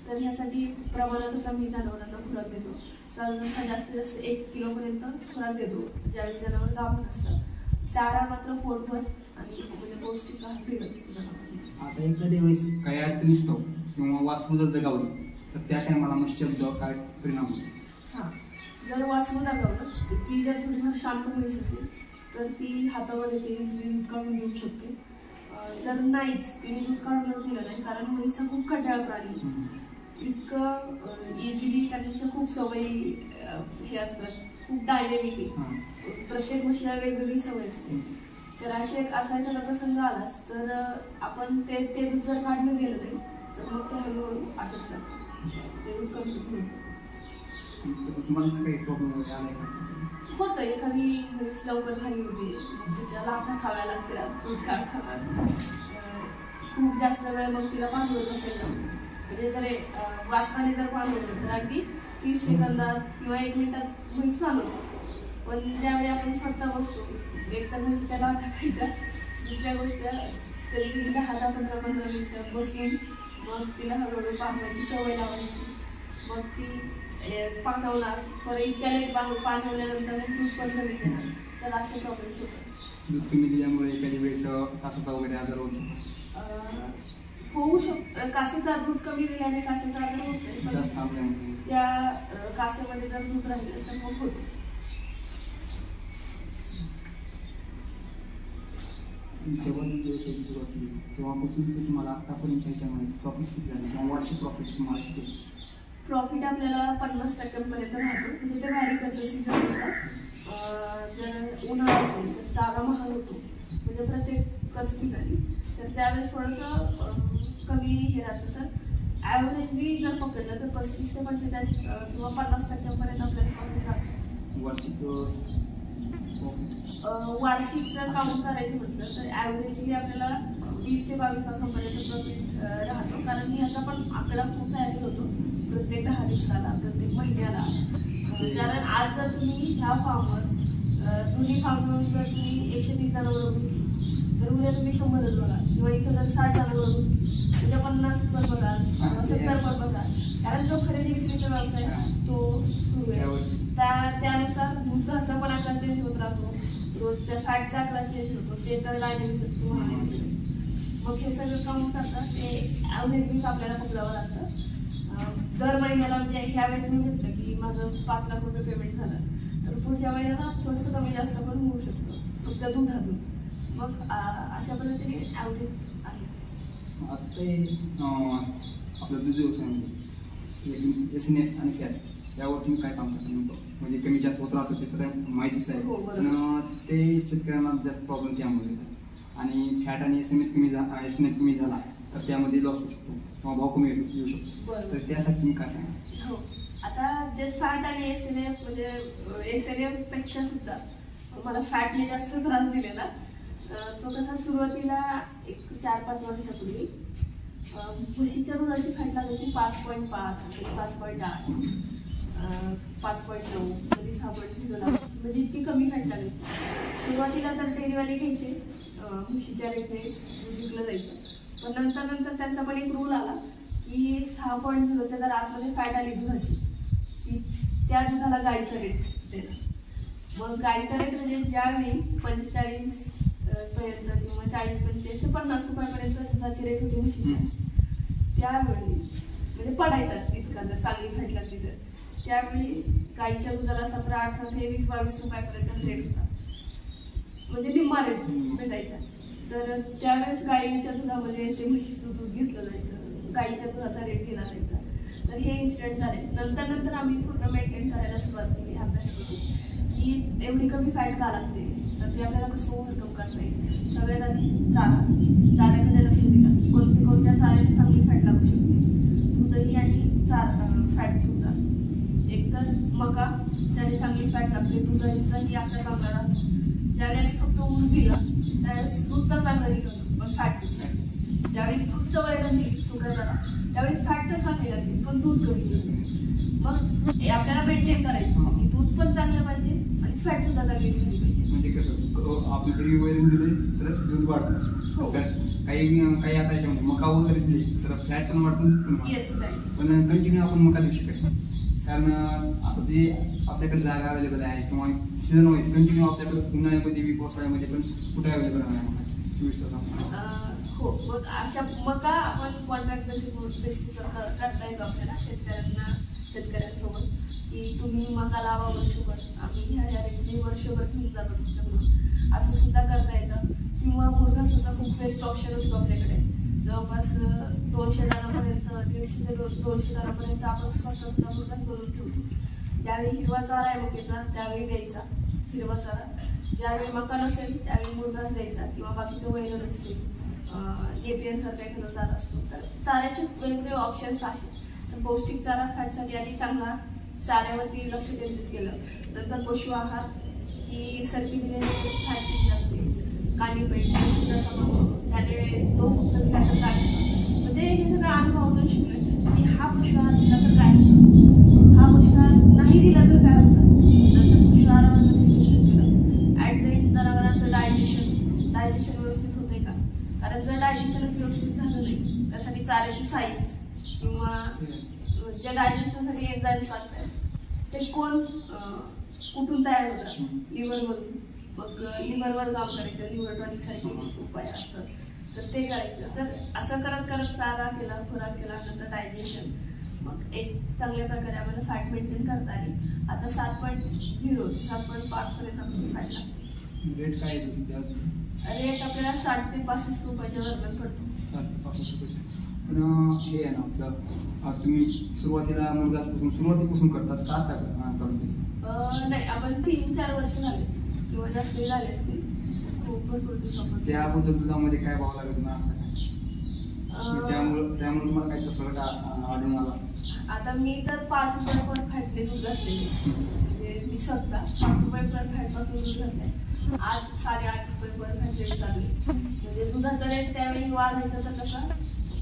तर ह्यासाठी प्रमाणातच आम्ही जनावरांना खुराक देतो. साधारणतः जास्तीत जास्त 1 किलोपर्यंत खुराक देतो ज्यावेळी जनावर गाभण असतात. चारा मात्र पोटभर आणि म्हणजे पौष्टिक आहार दिला जातो जनावरांना. आता एखाद्या वेळेस काही अडचण असतो किंवा वासरू जर दगावलं तर त्या टायमाला म्हशीच्या दुधावर काय परिणाम होतो? हां, जर वासरू दगावलं ती जर थोडीफार शांत म्हैस असेल तर ती हातामध्ये ते इझिली दूध काढून देऊ शकते. जर नाहीच तिने दूध काढूनच दिलं नाही, कारण म्हैस खूप खट्याळ प्राणी, इतकं इझिली त्यांच्या खूप सवयी हे असतात खूप डायनेमिक आहे, प्रत्येक म्हशीला वेगवेगळी सवय असते. तर असा एखादा प्रसंग आलाच तर आपण ते दूध जर काढलं गेलं नाही तर मग ते हळूहळू आटत जातं, ते दूध कमी होतं. होतं एखादी म्हैस लवकर खाली होती, तिच्या लाथा खाव्या लागतात, दूध काढ खाणार, खूप जास्त वेळ मग तिला पांघरून बसायला, म्हणजे जर वासराने जर पांघरलं तर अगदी 30 सेकंदात किंवा 1 मिनिटात म्हैस पांघरतो. पण ज्यावेळी आपण स्वतः बसतो, एक तर म्हशीच्या लाथा खायच्या, दुसऱ्या गोष्ट कधी कधी 10-15 मिनिटं बसून मग तिला हळूहळू पांघरायची सवय लावायची, मग ती पांघरवणार, परत इतक्या लेट पांघरल्यानंतर दूध पण कमी देणार, तर असे प्रॉब्लेम्स होतात. दूध कमी दिल्यामुळे एखादी वेळेस कासाचा वगैरे आजार होतो, होऊ शकतो. कासेचा दूध कमी दिल्याने कासेचा आजार होत नाही, त्या कासेमध्ये जर दूध राहिलं तर मग होतो. जेव्हा व्यवसायाची सुरुवात केली तेव्हापासून तुम्हाला आतापर्यंत ह्याच्यामध्ये प्रॉफिट किती झाले किंवा वार्षिक प्रॉफिट तुम्हाला किती? प्रॉफिट आपल्याला 50% राहतो, म्हणजे ते व्हॅरी करतो सीझननुसार. जर उन्हाळा असेल तर जागा महाग होतो, म्हणजे प्रत्येकच ठिकाणी, तर त्यावेळेस थोडंसं कमी हे राहतं. तर ॲव्हरेजली जर पकडलं तर 35 ते 45 किंवा 50% आपल्याला प्रॉफिट राहतो. वार्षिक जर काउंट करायचं म्हटलं तर ॲव्हरेजली आपल्याला 20 ते 22 लाखांपर्यंत प्रॉफिट राहतो, कारण ह्याचा पण आकडा खूप तयारी होतो प्रत्येक 10 दिवसाला, प्रत्येक महिन्याला. कारण आज जर तुम्ही ह्या फार्मवर दोन्ही फार्मवर जर तुम्ही 130 जनावरं बघितली तर उद्या तुम्ही 100च बघा, किंवा इथं जर 60 जनावरं बघितली उद्या 50 पण बघाल किंवा 70 पण बघाल, कारण जो खरेदी विक्रीचा व्यवसाय तो सुरू आहे. त्यानुसार दुधाचा पण आकडा चेंज होत राहतो, रोजच्या फॅटचा आकडा चेंज होतो, ते तर डायनेमिकच तुम्हाला दिसेल. मग हे सगळं काउंट करतात ते ॲव्हरेज दिवस आपल्याला पकडावं लागतं. दर महिन्याला, म्हणजे ह्या वेळेस मी म्हटलं की माझं 5 लाख रुपये पेमेंट झालं, तर पुढच्या महिन्याला थोडंसं कमी जास्त पण होऊ शकतं फक्त दुधातून. मग अशा पद्धतीने ॲव्हरेज आहे. आता आपलं दूध व्यवसायामध्ये SNF आणि फॅट यावर तुम्ही काय काम करता? म्हणजे कमी जास्त होत राहतं ते तर माहितीच आहे, पण ते शेतकऱ्यांना जास्त प्रॉब्लेम त्यामुळे येतात. आणि फॅट आणि SNF कमी झाला तर त्यामध्ये लॉस होऊ शकतो किंवा भाव कमी येऊ शकतो, तर त्यासाठी तुम्ही काय सांगा? हो, आता जे फॅट आणि SNF, म्हणजे SNF पेक्षा सुद्धा मला फॅटने जास्त त्रास दिलेला. तो कसा सुरुवातीला एक 4-5 वर्षापूर्वी म्हशीच्या दुधाची फॅट लागायची 5.5, 5.8, 5.9, कधी 6.0, म्हणजे इतकी कमी फॅट लागायची. सुरुवातीला तर डेअरीवाले घ्यायचे, म्हशीच्या रेटने दूध विकलं जायचं, पण नंतर त्यांचा पण एक रूल आला की 6.0च्या जर आतमध्ये फॅट आली दुधाची की त्या दुधाला गाईचा रेट देणार. मग गाईचा रेट म्हणजे ज्यावेळी 45 पर्यंत किंवा 40-45 ते 50 रुपयापर्यंत दुधाची रेट होती म्हशीच्या, त्यावेळी म्हणजे पडायचा तितका जर चांगली फॅट लागली तर, त्यावेळी गाईच्या दुधाला 17-18 ते 20-22 रुपयापर्यंतच रेट होता, म्हणजे निम्मा रेट भेटायचा. तर त्यावेळेस गाईच्या दुधामध्ये ते म्हशीचं दूध घेतलं जायचं, गाईच्या दुधाचा रेट केला जायचा. तर हे इन्सिडेंट झाले. नंतर आम्ही पूर्ण मेंटेन करायला सुरुवात केली, अभ्यास केली की एवढी कमी फॅट का लागते, तर ते आपल्याला कसं ओव्हरकम करता येईल. सगळ्यात आधी चाऱ्याकडे लक्ष दिलं की कोणत्या चाऱ्याने चांगली फॅट लागू शकते. दूधही आणि फॅट सुद्धा, एकतर मका त्याने चांगली फॅट लागते, दुधाचाही आकार चांगला राहतो. ज्यावेळी आम्ही फक्त ऊस दिला त्यावेळेस दूध तर चांगलं निघतं पण फॅट नाही. ज्यावेळी फक्त वैरण दिली सुगंधाला त्यावेळी फॅट तर चांगली लागते पण दूध कमी निघतं. मग हे आपल्याला मेंटेन करायचं की दूध पण चांगलं पाहिजे आणि फॅट सुद्धा चांगली निघली पाहिजे. म्हणजे कसं आपण जरी वैरण दिले तर दूध वाढतं, काही आता याच्यामध्ये मका वगैरे दिली तर फॅट पण वाढतं, पण कंटिन्यू आपण मका देऊ शकतो. कारण आता जे आपल्याकडे जागा अवेलेबल आहे किंवा सीझन वाईज कंटिन्यू आपल्याकडे उन्हाळ्यामध्ये पावसाळ्यामध्ये पण कुठे अवेलेबल आहे 24 तास. हो, मग अशा मका आपण कॉन्ट्रॅक्ट बेसिसवर करता येतो आपल्याला शेतकऱ्यांसोबत की तुम्ही मका लावा वर्षभर, आम्ही ह्या रेटने वर्षभर घेऊन जातो तुमच्याकडून, असं सुद्धा करता येतं. किंवा मुर्गा सुद्धा खूप बेस्ट ऑप्शन असतो आपल्याकडे. जवळपास 200 जणांपर्यंत 150 ते 200 जणांपर्यंत आपण स्वतः सुद्धा मुर्गाच बनवून ठेवतो. ज्यावेळी हिरवा चारा आहे मकेचा त्यावेळी द्यायचा हिरवा चारा, ज्यावेळी मका नसेल त्यावेळी मुरघास द्यायचा किंवा बाकीचं वैरण असते नेपियन सारखा एखादा चारा असतो. तर चाऱ्याचे वेगवेगळे ऑप्शन्स आहेत. तर पौष्टिक चारा फॅटसाठी आधी चांगला चाऱ्यावरती लक्ष केंद्रित केलं. नंतर पशु आहार की सरकी दिलेली फॅट किती लागते, कांडी पेंट त्याने तो फक्त दिला तर काय होतं, म्हणजे हे सगळं अनुभवातून शिकलं की हा पशु आहार दिला तर काय होतं, हा पशु आहार नाही दिला तर काय होतं. नंतर पशु आहारावर लक्ष केंद्रित केलं. ॲट द एंड जनावरांचं डायजेशन व्यवस्थित होते का, कारण जर डायजेशन व्यवस्थित झालं नाही त्यासाठी चाऱ्याची साईज किंवा ज्या डायजेशनसाठी एन्झाईम्स लागतात ते कुठून तयार होतात, लिव्हरवरून. मग लिव्हरवर काम करायचं, लिव्हर टॉनिक सारखे उपाय असतात तर ते करायचं. तर असं करत करत चारा केला, खुराक केला, नंतर डायजेशन, मग एक चांगल्या प्रकारे आम्हाला फॅट मेंटेन करता आली. आता 7.0 7.5 पर्यंत आमची फॅट लागते. रेट काय आहे? रेट आपल्याला 60 ते 65 रुपयाच्या दरम्यान पडतो. 60 ते 65 रुपये. पण हे आहे ना आपलं, तुम्ही सुरुवातीपासून करतात का आता नाही, आपण 3-4 वर्ष झाले किंवा जास्त झाले असतील. खूप भरपूर दिवसापासून. त्याबद्दल दुधामध्ये काय भाव लागत ना त्यामुळे तुम्हाला काही फरक आढळून आला? आता मी तर 5 रुपये पर फॅटले दूध घातलेले, म्हणजे मी स्वतः 5 रुपये पर फॅटपासून दूध घातलंय. आज 8.5 रुपये पर फॅटले चालू. म्हणजे दुधाचा रेट त्यावेळी वाढायचा तर कसा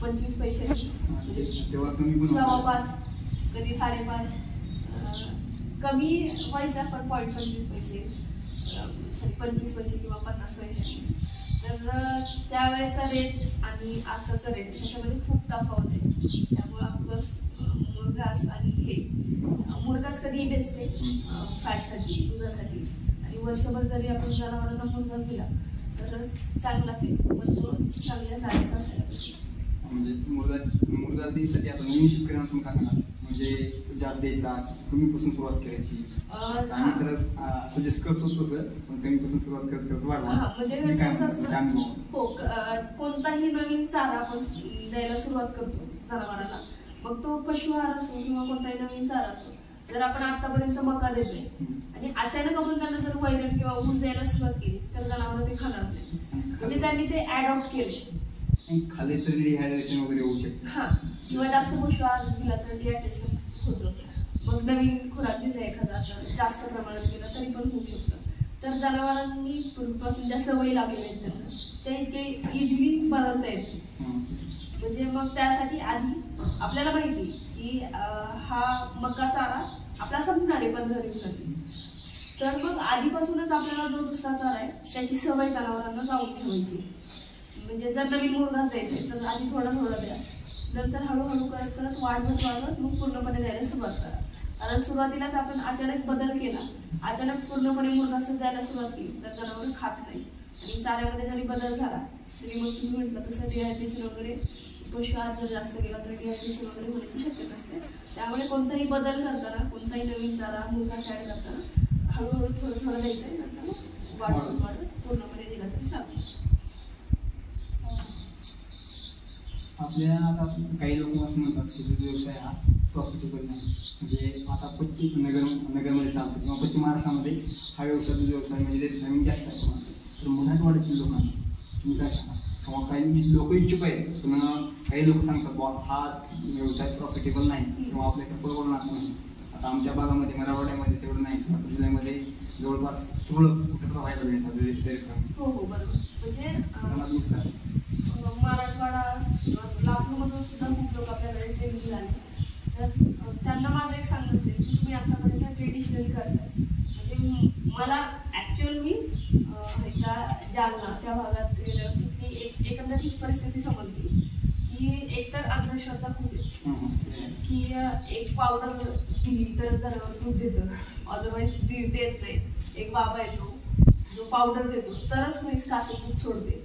25 पैसे, म्हणजे 5.25 कधी 5.5 कमी व्हायचा, पण 0.25 पैसे 25 पैसे किंवा 50 पैसे. तर त्यावेळेचा रेट आणि आताचा रेट त्याच्यामध्ये खूप तफावत आहे. त्यामुळं आपलं मुरघास आणि हे मुरघास कधीही बेस्ट आहे फॅटसाठी, दुधासाठी. आणि वर्षभर जरी आपण जनावरांना मुरघास दिला तर चांगलाच आहे, पण तो चांगल्या साईजचा असायला पाहिजे. म्हणजे मुरघास द्यायसाठी आता नवीन शेतकऱ्यांना तुम्ही काय सांगाल, म्हणजे जास्त द्यायचा, कमीपासून सुरुवात करायची? आम्ही तर सजेस्ट करतो तसं, पण कमीपासून सुरुवात करत वाढवा. म्हणजे कसं असतं, हो, कोणताही नवीन चारा आपण द्यायला सुरुवात करतो जनावरांना, मग तो पशु आहार असो किंवा कोणताही नवीन चारा असो. जर आपण आतापर्यंत मका देतोय आणि अचानक आपण त्यांना जर वैरण किंवा ऊस द्यायला सुरुवात केली तर जनावर ते खाणार नाही. म्हणजे त्यांनी ते ऍडॉप्ट केले. खाली तर डिहायड्रेशन वगैरे होऊ शकते. हा, किंवा जास्त पशु आहार दिला तर डिहायड्रेशन होतं. मग नवीन खुराक दिला एखादा जास्त प्रमाणात केला तरी पण होऊ शकतं. तर जनावरांनी पूर्वीपासून ज्या सवयी लागलेल्या आहेत त्यांना त्या इतके इझिली बदलता येत. म्हणजे मग त्यासाठी आधी आपल्याला माहिती की हा मका चारा आपला संपणार आहे 15 दिवसांनी. तर मग आधीपासूनच आपल्याला जो दुसरा चारा आहे त्याची सवय जनावरांना लावून ठेवायची. म्हणजे जर नवीन मुरघास द्यायचे तर आधी थोडं द्या, नंतर हळूहळू करत वाढवत मग पूर्णपणे द्यायला सुरुवात करा. कारण सुरुवातीलाच आपण अचानक बदल केला, अचानक पूर्णपणे मुरघास द्यायला सुरुवात केली तर जनावर खात नाही. आणि चाऱ्यामध्ये जरी बदल झाला तरी मग तुम्ही म्हटलं तसं डिहायड्रेशन वगैरे, पशु आहार जर जास्त केला तर डिहायड्रेशन वगैरे होण्याची शक्यता असते. त्यामुळे कोणताही बदल करताना, कोणताही नवीन चारा मुरघास ऍड करताना हळूहळू थोडं द्यायचं आहे, नंतर वाढवत पूर्णपणे दिला तरी चालतं. आपल्या आता काही लोक असं म्हणतात की दूध व्यवसाय हा प्रॉफिटेबल नाही. म्हणजे आता नगरमध्ये चालतो किंवा पश्चिम महाराष्ट्रामध्ये हा व्यवसाय दूध व्यवसाय म्हणजे जमीन जास्त आहे. तर मराठवाड्यातील लोकांना तुम्ही काय सांगा, किंवा काही लोक इच्छुक आहेत पण काही लोक सांगतात बा हा व्यवसाय प्रॉफिटेबल नाही किंवा आपल्याकडे परवडणार नाही. आता आमच्या भागामध्ये मराठवाड्यामध्ये तेवढं नाही, जिल्ह्यामध्ये जवळपास थोडं कुठं व्हायला मिळतात. हो बरोबर. म्हणजे मराठवाडा लातूरमधून सुद्धा खूप लोक आपल्याकडे ट्रेनिंग झाले. तर त्यांना माझं एक सांगणं असेल की तुम्ही आतापर्यंत ट्रेडिशनली करताय. म्हणजे मला ॲक्च्युअल मी एकदा जालना त्या भागात गेल्यावर तिथली एकंदरीत परिस्थिती समजली की एकतर अंधश्रद्धा खूप आहे की एक पावडर दिली तर जनावर दूध देतं, अदरवाईज देत नाही. एक बाबा येतो जो पावडर देतो तरच म्हैस कासं दूध सोडते.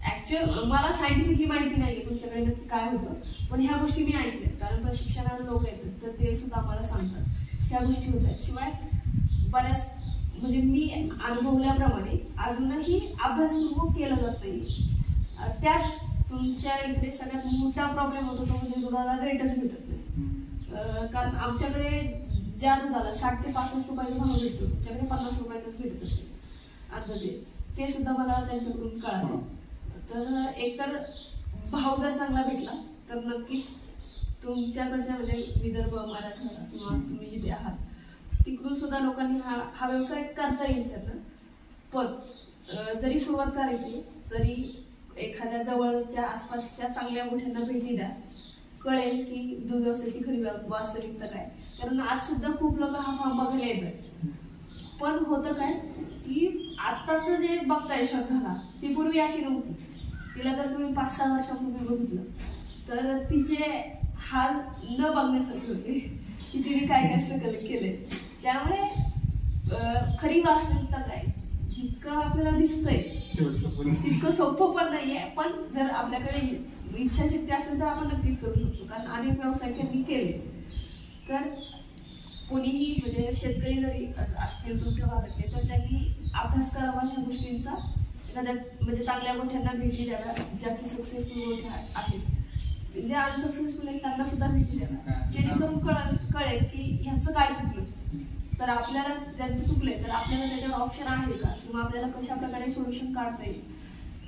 ॲक्च्युअल मला सायंटिफिकली माहिती नाही आहे तुमच्याकडे नक्की काय होतं, पण ह्या गोष्टी मी ऐकल्यात. कारण प्रशिक्षणाला लोक येतात तर ते सुद्धा आम्हाला सांगतात ह्या गोष्टी होतात. शिवाय बऱ्याच म्हणजे मी अनुभवल्याप्रमाणे अजूनही अभ्यासपूर्वक केलं जात नाही. त्यात तुमच्या इकडे सगळ्यात मोठा प्रॉब्लेम होतो तो म्हणजे दुधाला रेटच भेटत नाही. कारण आमच्याकडे ज्या दुधाला 60 ते 65 रुपयाचा भाव भेटतो तुमच्याकडे 50 रुपयाचाच भेटत असेल अंदाजे, ते सुद्धा मला त्यांच्याकडून कळालं. तर एकतर भाव जर चांगला भेटला तर नक्कीच तुमच्याकडच्या म्हणजे विदर्भ, मराठवाडा किंवा तुम्ही जिथे आहात तिकडून सुद्धा लोकांनी हा व्यवसाय करता येईल त्यांना. पण जरी सुरुवात करायची तरी एखाद्या जवळच्या आसपासच्या चांगल्या मोठ्यांना भेटी द्या, कळेल की दूध व्यवसायाची खरी वास्तविकता काय. कारण आज सुद्धा खूप लोक हा फार्म बघायला येतात. पण होतं काय की आत्ताच जे बघताय श्रद्धाला ती पूर्वी अशी नव्हती. तिला जर तुम्ही 5-6 वर्षापूर्वी बघितलं तर तिचे हाल न बघण्यासारखे होते की तिने काय काय स्ट्रगल केले. त्यामुळे खरी वास्तविकता काय जितकं आपल्याला दिसतंय तितकं सोपं पण नाहीये. पण जर आपल्याकडे इच्छाशक्ती असेल तर आपण नक्कीच करू शकतो. कारण अनेक व्यावसायिकांनी केले. तर कोणीही म्हणजे शेतकरी जरी असतील तुमच्या भागातले तर त्यांनी अभ्यास करावा ह्या गोष्टींचा. एखाद्या म्हणजे चांगल्या मोठ्यांना भेटी द्याव्या ज्या की सक्सेसफुल मोठ्या आहेत, जे अनसक्सेसफुल आहेत त्यांना सुद्धा भेटी द्याव्या, जेणेकरून कळेल की ह्यांचं काय चुकलं. तर आपल्याला ज्यांचं चुकलंय तर आपल्याला त्याच्यावर ऑप्शन आहे का किंवा आपल्याला कशा प्रकारे सोल्युशन काढता येईल.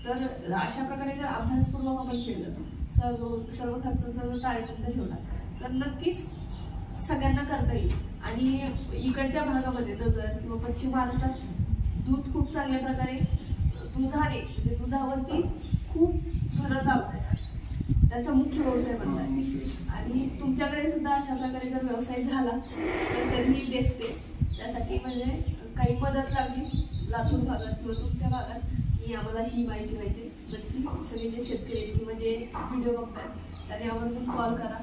तर अशा प्रकारे जर अभ्यासपूर्वक आपण केलं, सर्व खर्चाचा जर ताळेबंद ठेवला तर नक्कीच सगळ्यांना करता येईल. आणि इकडच्या भागामध्ये नगर किंवा पश्चिम महाराष्ट्रात दूध खूप चांगल्या प्रकारे दुधाने म्हणजे दुधावरती खूप घरं चालतात, त्यांचा मुख्य व्यवसाय बनतात. आणि तुमच्याकडे सुद्धा अशा प्रकारे जर व्यवसाय झाला तर कधीही बेस्ट आहे. त्यासाठी म्हणजे काही मदत लागली लातूर भागात किंवा तुमच्या भागात की आम्हाला ही माहिती पाहिजे, नक्की सगळे जे शेतकरी किंवा जे व्हिडिओ बघतात त्यांनी आवर्जून कॉल करा.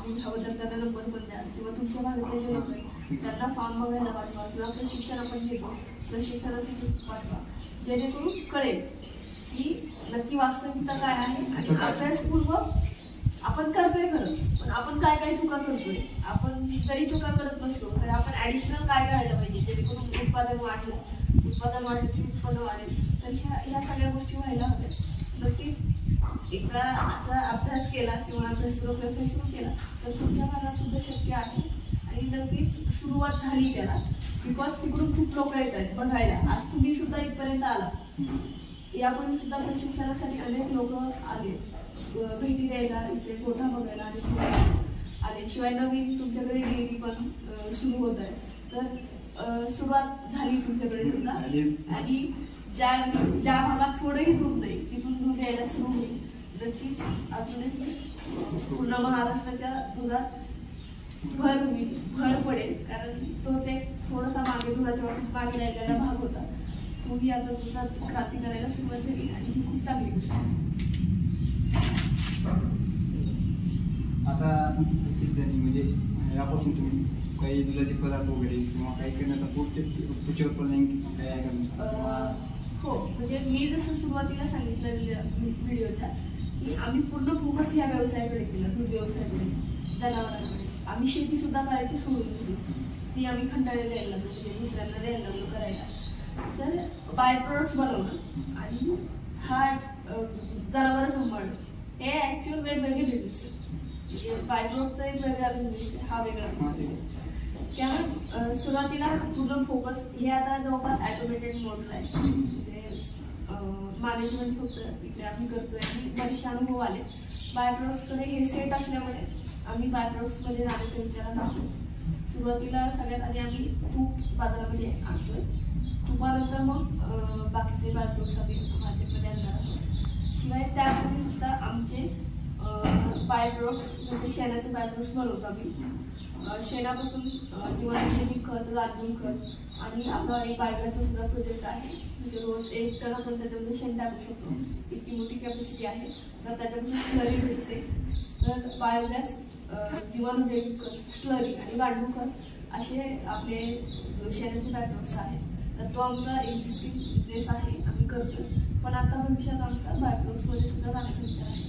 तुम्ही हवं तर त्यांना नंबर पण द्या किंवा तुमच्या भागातले जे लोक आहेत त्यांना फॉर्म बघायला पाठवा किंवा प्रशिक्षण आपण घेतो प्रशिक्षणासाठी पाठवा, जेणेकरून कळेल की नक्की वास्तविकता काय आहे. आणि अभ्यासपूर्वक आपण करतोय खरं, पण आपण काय काय चुका करतोय. आपण जरी चुका करत नसलो तर आपण ऍडिशनल काय करायला पाहिजे जेणेकरून उत्पादन वाढलं की उत्पन्न वाढेल. तर ह्या सगळ्या गोष्टी व्हायला हव्यात. नक्कीच एकदा असा अभ्यास केला किंवा अभ्यासपूर्वक व्यवसाय सुरू केला तर तुमच्या भागात सुद्धा शक्य आहे. आणि नक्कीच सुरुवात झाली त्याला, बिकॉज तिकडून खूप लोक येत आहेत बघायला. आज तुम्ही सुद्धा इथपर्यंत आला, यापूर्वी सुद्धा प्रशिक्षणासाठी अनेक लोक आले भेटी द्यायला, इथे गोठा बघायला आले. शिवाय नवीन तुमच्याकडे डेअरी पण सुरू होत आहे. तर सुरुवात झाली तुमच्याकडे सुद्धा. आणि ज्या भागात थोडंही दूध नाही तिथून दूध यायला सुरू होईल. नक्कीच अजूनही पूर्ण महाराष्ट्राच्या दुधात भर पडेल. कारण तोच एक थोडासा मागे दुधाच्या बाबतीत मागे राहिलेला भाग होता, तोही आता दुधात क्रांती करायला सुरुवात झाली आणि ही खूप चांगली गोष्ट आहे. आता म्हणजे यापासून तुम्ही काही दुधाचे पदार्थ वगैरे किंवा काही करण्याचा पुढच्या प्लॅनिंग काय आहे का? हो, म्हणजे मी जसं सुरुवातीला सांगितलं व्हिडिओच्या की आम्ही पूर्ण फोकस या व्यवसायाकडे केला, दूध व्यवसायाकडे, जनावरांकडे. आम्ही शेती सुद्धा करायची सोडून दिली, ती आम्ही खंडाळी द्यायला लागलो, म्हणजे दुसऱ्यांना द्यायला लागलो करायला. तर बाय प्रोडक्ट्स बनवणं आणि हा जनावर सांभाळणं हे ऍक्च्युअल वेगवेगळे बिझनेस आहे. बाय प्रोडक्टचा एक वेगळा बिझनेस आहे, हा वेगळा बिझनेस आहे. त्यामुळे सुरुवातीला पूर्ण फोकस हे आता जवळपास ॲटोमेटेड मोडला आहे. म्हणजे मॅनेजमेंट फक्त इकडे आम्ही करतोय आणि बरेचसे अनुभव आले. बाय प्रोडक्ट्सकडे हे सेट असल्यामुळे आम्ही बाय प्रोडक्ट्समध्ये जाण्याचा विचारात आहोत. सुरुवातीला सगळ्यात आधी आम्ही तूप बाजारामध्ये आणतोय, तुपानंतर मग बाकीचे बाय प्रोडक्ट्स आम्ही मार्केटमध्ये आणणार आहोत. शिवाय त्यामध्ये सुद्धा आमचे बाय प्रोडक्ट्स म्हणजे शेणाचे बाय प्रोडक्ट्स बनवतो आम्ही. शेणापासून जीवनशैली खत, गांडूळ खत आणि आपला एक बायोगॅसचा सुद्धा प्रोजेक्ट आहे. म्हणजे रोज 1 टन आपण त्याच्यामध्ये शेण टाकू शकतो, इतकी मोठी कॅपॅसिटी आहे. तर त्याच्यापासून स्लरी भेटते. तर बायोगॅस, जीवाणूजैविक खत, स्लरी आणि गांडूळ खत असे आपले शेणाचे बाय प्रोडक्ट्स आहेत. तर तो आमचा एक्झिस्टिंग बिझनेस आहे, आम्ही करतो. पण आता भविष्यात आमचा बाय प्रोडक्ट्समध्ये सुद्धा जाण्याचा विचार आहे.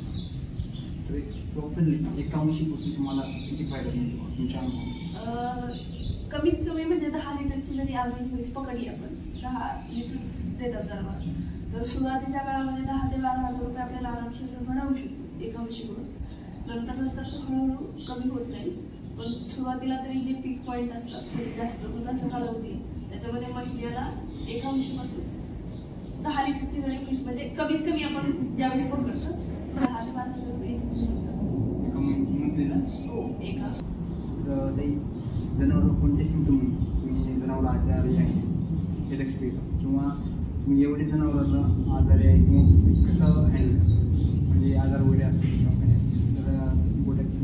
एका म्हशीपासून तुम्हाला किती फायदा मिळतो तुमच्या अनुभवात? कमीत कमी म्हणजे 10 लिटरची जरी ॲव्हरेज म्हैस पकडली आपण, 10 लिटर देतात जनावर. तर सुरुवातीच्या काळामध्ये 10 ते 12 हजार रुपये आपल्याला आरामशीर घडवू शकतो एका म्हशीकडून. नंतर तो हळूहळू कमी होत जाईल. पण सुरुवातीला तरी जे पीक पॉईंट असतात ते जास्त दुधाचा कालावधी त्याच्यामध्ये महिन्याला एका म्हशीपासून 10 लिटरची जरी म्हैस म्हणजे कमीत कमी आपण ज्यावेळेस पकडतो 10 ते 12 रुपये हो एका. तर ते जनावर कोणते सिम्पटम तुम्ही जनावर आजारी आहे हे लक्ष देता किंवा तुम्ही एवढे जनावरांना आजारी आहे किंवा कसं हँडल म्हणजे आजार वगैरे असतील किंवा काही असतील तर गोट्याची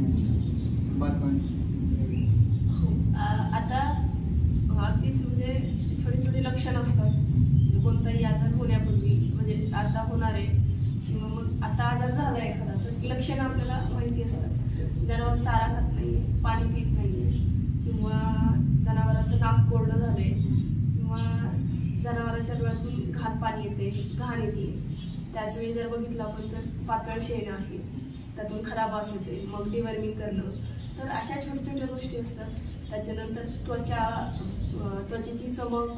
हो आता अगदीच म्हणजे छोटे छोटे लक्षण असतात कोणताही आजार होण्यापूर्वी म्हणजे आता होणार आहे किंवा मग आता आजार झाला आहे एखादा तर लक्षणं आपल्याला माहिती असतात. जनावर चारा खात नाही, पाणी पित नाही किंवा जनावराचं नाक कोरडं झालंय किंवा जनावराच्या डोळ्यातून घाण येते. त्याचवेळी जर बघितलं आपण तर पातळ शेण आहे, त्यातून खराब वास येते, मग डिवर्मिंग करणं. तर अशा छोट्या छोट्या गोष्टी असतात. त्याच्यानंतर त्वचेची चमक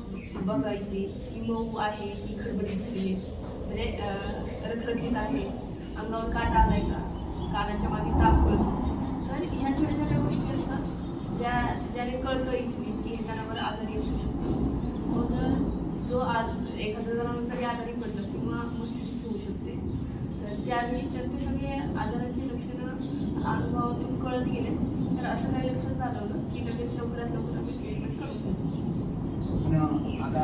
बघायची, ती मऊ आहे की खडबडीत झाली म्हणजे रखरखीत आहे, अंगावर काटा आलाय का, कानाच्या मागे ताप कळतो. तर ह्या छोट्या छोट्या गोष्टी असतात ज्याने कळतं इझिली की हे जनावर आजारी असू शकतं. मग जो एखादं जनावर तरी आजारी पडलं किंवा मस्तिष्क होऊ शकते तर त्यावेळी तर ते सगळे आजाराची लक्षणं अनुभवातून कळत गेले तर असं काही लक्षण जाणवलं की लगेच लवकरात लवकर आम्ही ट्रीटमेंट करून देतो. पण आता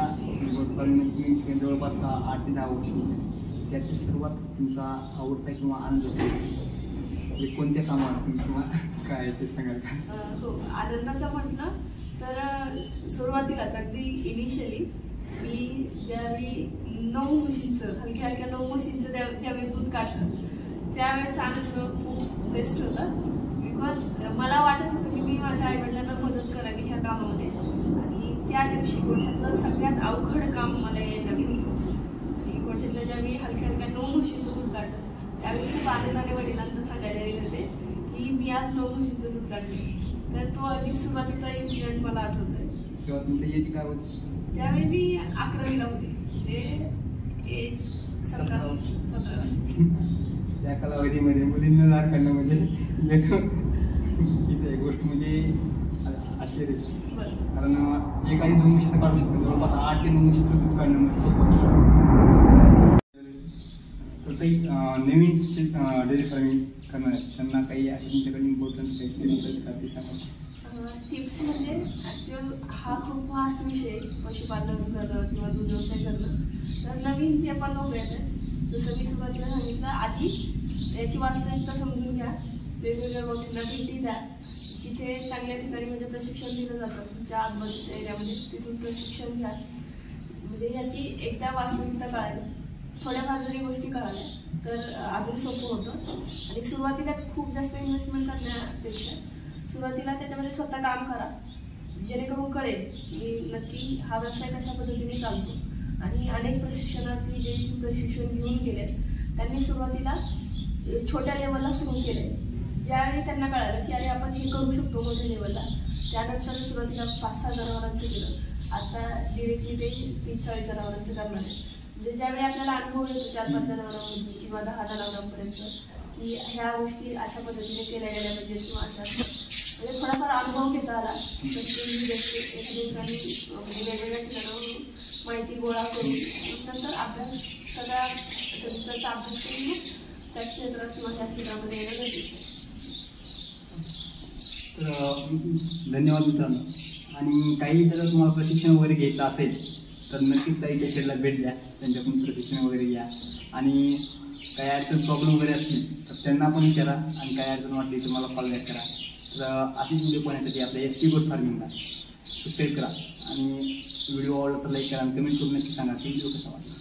जवळपास 8 ते 10 वर्ष त्याची सुरुवात तुमचा आवडता किंवा आनंद म्हणजे कोणत्या कामात किंवा काय ते सांगाल का? हो आनंदाचं म्हटलं तर सुरुवातीलाच अगदी इनिशियली मी ज्यावेळी 9 म्हशींचं हलक्या 9 म्हशींचं ज्यावेळी दूध काढलं त्यावेळेचा आनंद खूप बेस्ट होता. बिकॉज मला वाटत होतं की मी माझ्या आईवडिलांना मदत करावी ह्या कामामध्ये आणि त्या दिवशी गोठ्यातलं सगळ्यात अवघड काम मला यायला लागलं. गोठ्यातलं ज्यावेळी हलक्या 9 म्हशींचं दूध काढलं त्यावेळी खूप आनंदाने वडिलांना सांगायला गेले होते की मी आज 9 म्हशींचं दूध काढले. तर तो अगदी सुरुवातीचा इन्सिडेंट मला आठवतोय. तेव्हा तुमचं एज काय होतं? त्यावेळी मी 11वीला होते, ते एज 17 वर्ष. त्या कालावधीमध्ये मुलींना लाड करणं म्हणजे ही गोष्ट म्हणजे आश्चर्यच. कारण एक आणि 2 म्हशीचं काढू शकतो, जवळपास 8 ते 9 म्हशीचं दूध काढणं म्हणजे सोपं. तर ते नवीन डेअरी फार्मिंग करणार आहेत त्यांना काही असे तुमच्याकडे इम्पॉर्टंट काही टिप्स आहेत का ते सांगा. टिप्स म्हणजे ॲक्च्युअल हा खूप वास्ट विषय पशुपालन करणं किंवा दूध व्यवसाय करणं. तर नवीन जे पण लोक येतात जसं मी सुरुवातीला सांगितलं आधी याची वास्तविकता समजून घ्या, वेगवेगळ्या गोष्टींना भेटी द्या, जिथे चांगल्या ठिकाणी म्हणजे प्रशिक्षण दिलं जातं तुमच्या आजूबाजूच्या एरियामध्ये तिथून प्रशिक्षण घ्या. म्हणजे ह्याची एकदा वास्तविकता कळाली, थोड्याफार जरी गोष्टी कळाल्या तर अजून सोपं होतं. आणि सुरुवातीलाच खूप जास्त इन्व्हेस्टमेंट करण्यापेक्षा सुरुवातीला त्याच्यामध्ये स्वतः काम करा जेणेकरून कळेल की नक्की हा व्यवसाय कशा पद्धतीने चालतो. आणि अनेक प्रशिक्षणार्थी जे प्रशिक्षण घेऊन गेले त्यांनी सुरुवातीला छोट्या लेवलला सुरू केले. ज्यावेळी त्यांना कळालं की अरे आपण हे करू शकतो मोठ्या लेवलला त्यानंतर सुरुवातीला 5-6 जनावरांचं केलं. आता डिरेक्टली ते 30-40 जनावरांचं करणार आहे. म्हणजे ज्यावेळी आपल्याला अनुभव येतो 4-5 जनावरांमधून किंवा 10 जनावरांपर्यंत की ह्या गोष्टी अशा पद्धतीने केल्या गेल्या पाहिजेत किंवा अशा म्हणजे थोडाफार अनुभव घेता आला तर एखाद्या ठिकाणी म्हणजे वेगवेगळ्या ठिकाणावरून माहिती गोळा करून नंतर अभ्यास सगळ्या त्याचा अभ्यास करून त्या क्षेत्रात किंवा त्या क्षेत्रामध्ये येणं गरजेचं आहे. तर धन्यवाद मित्रांनो. आणि काही जर तुम्हाला प्रशिक्षण वगैरे घ्यायचं असेल तर नक्कीच ताईच्या शेडला भेट द्या, त्यांच्याकडून प्रशिक्षण वगैरे घ्या. आणि काही अडचण प्रॉब्लेम वगैरे असतील तर त्यांना पण विचारा आणि काही अडचण वाटली तर मला कॉल बॅक करा. तर अशीच व्हिडिओ पाहण्यासाठी आपल्या SP गोट फार्मिंगला सबस्क्राईब करा आणि व्हिडिओ आवडला तर लाईक करा आणि कमेंट करून नक्की सांगा की व्हिडिओ कसा वाटला.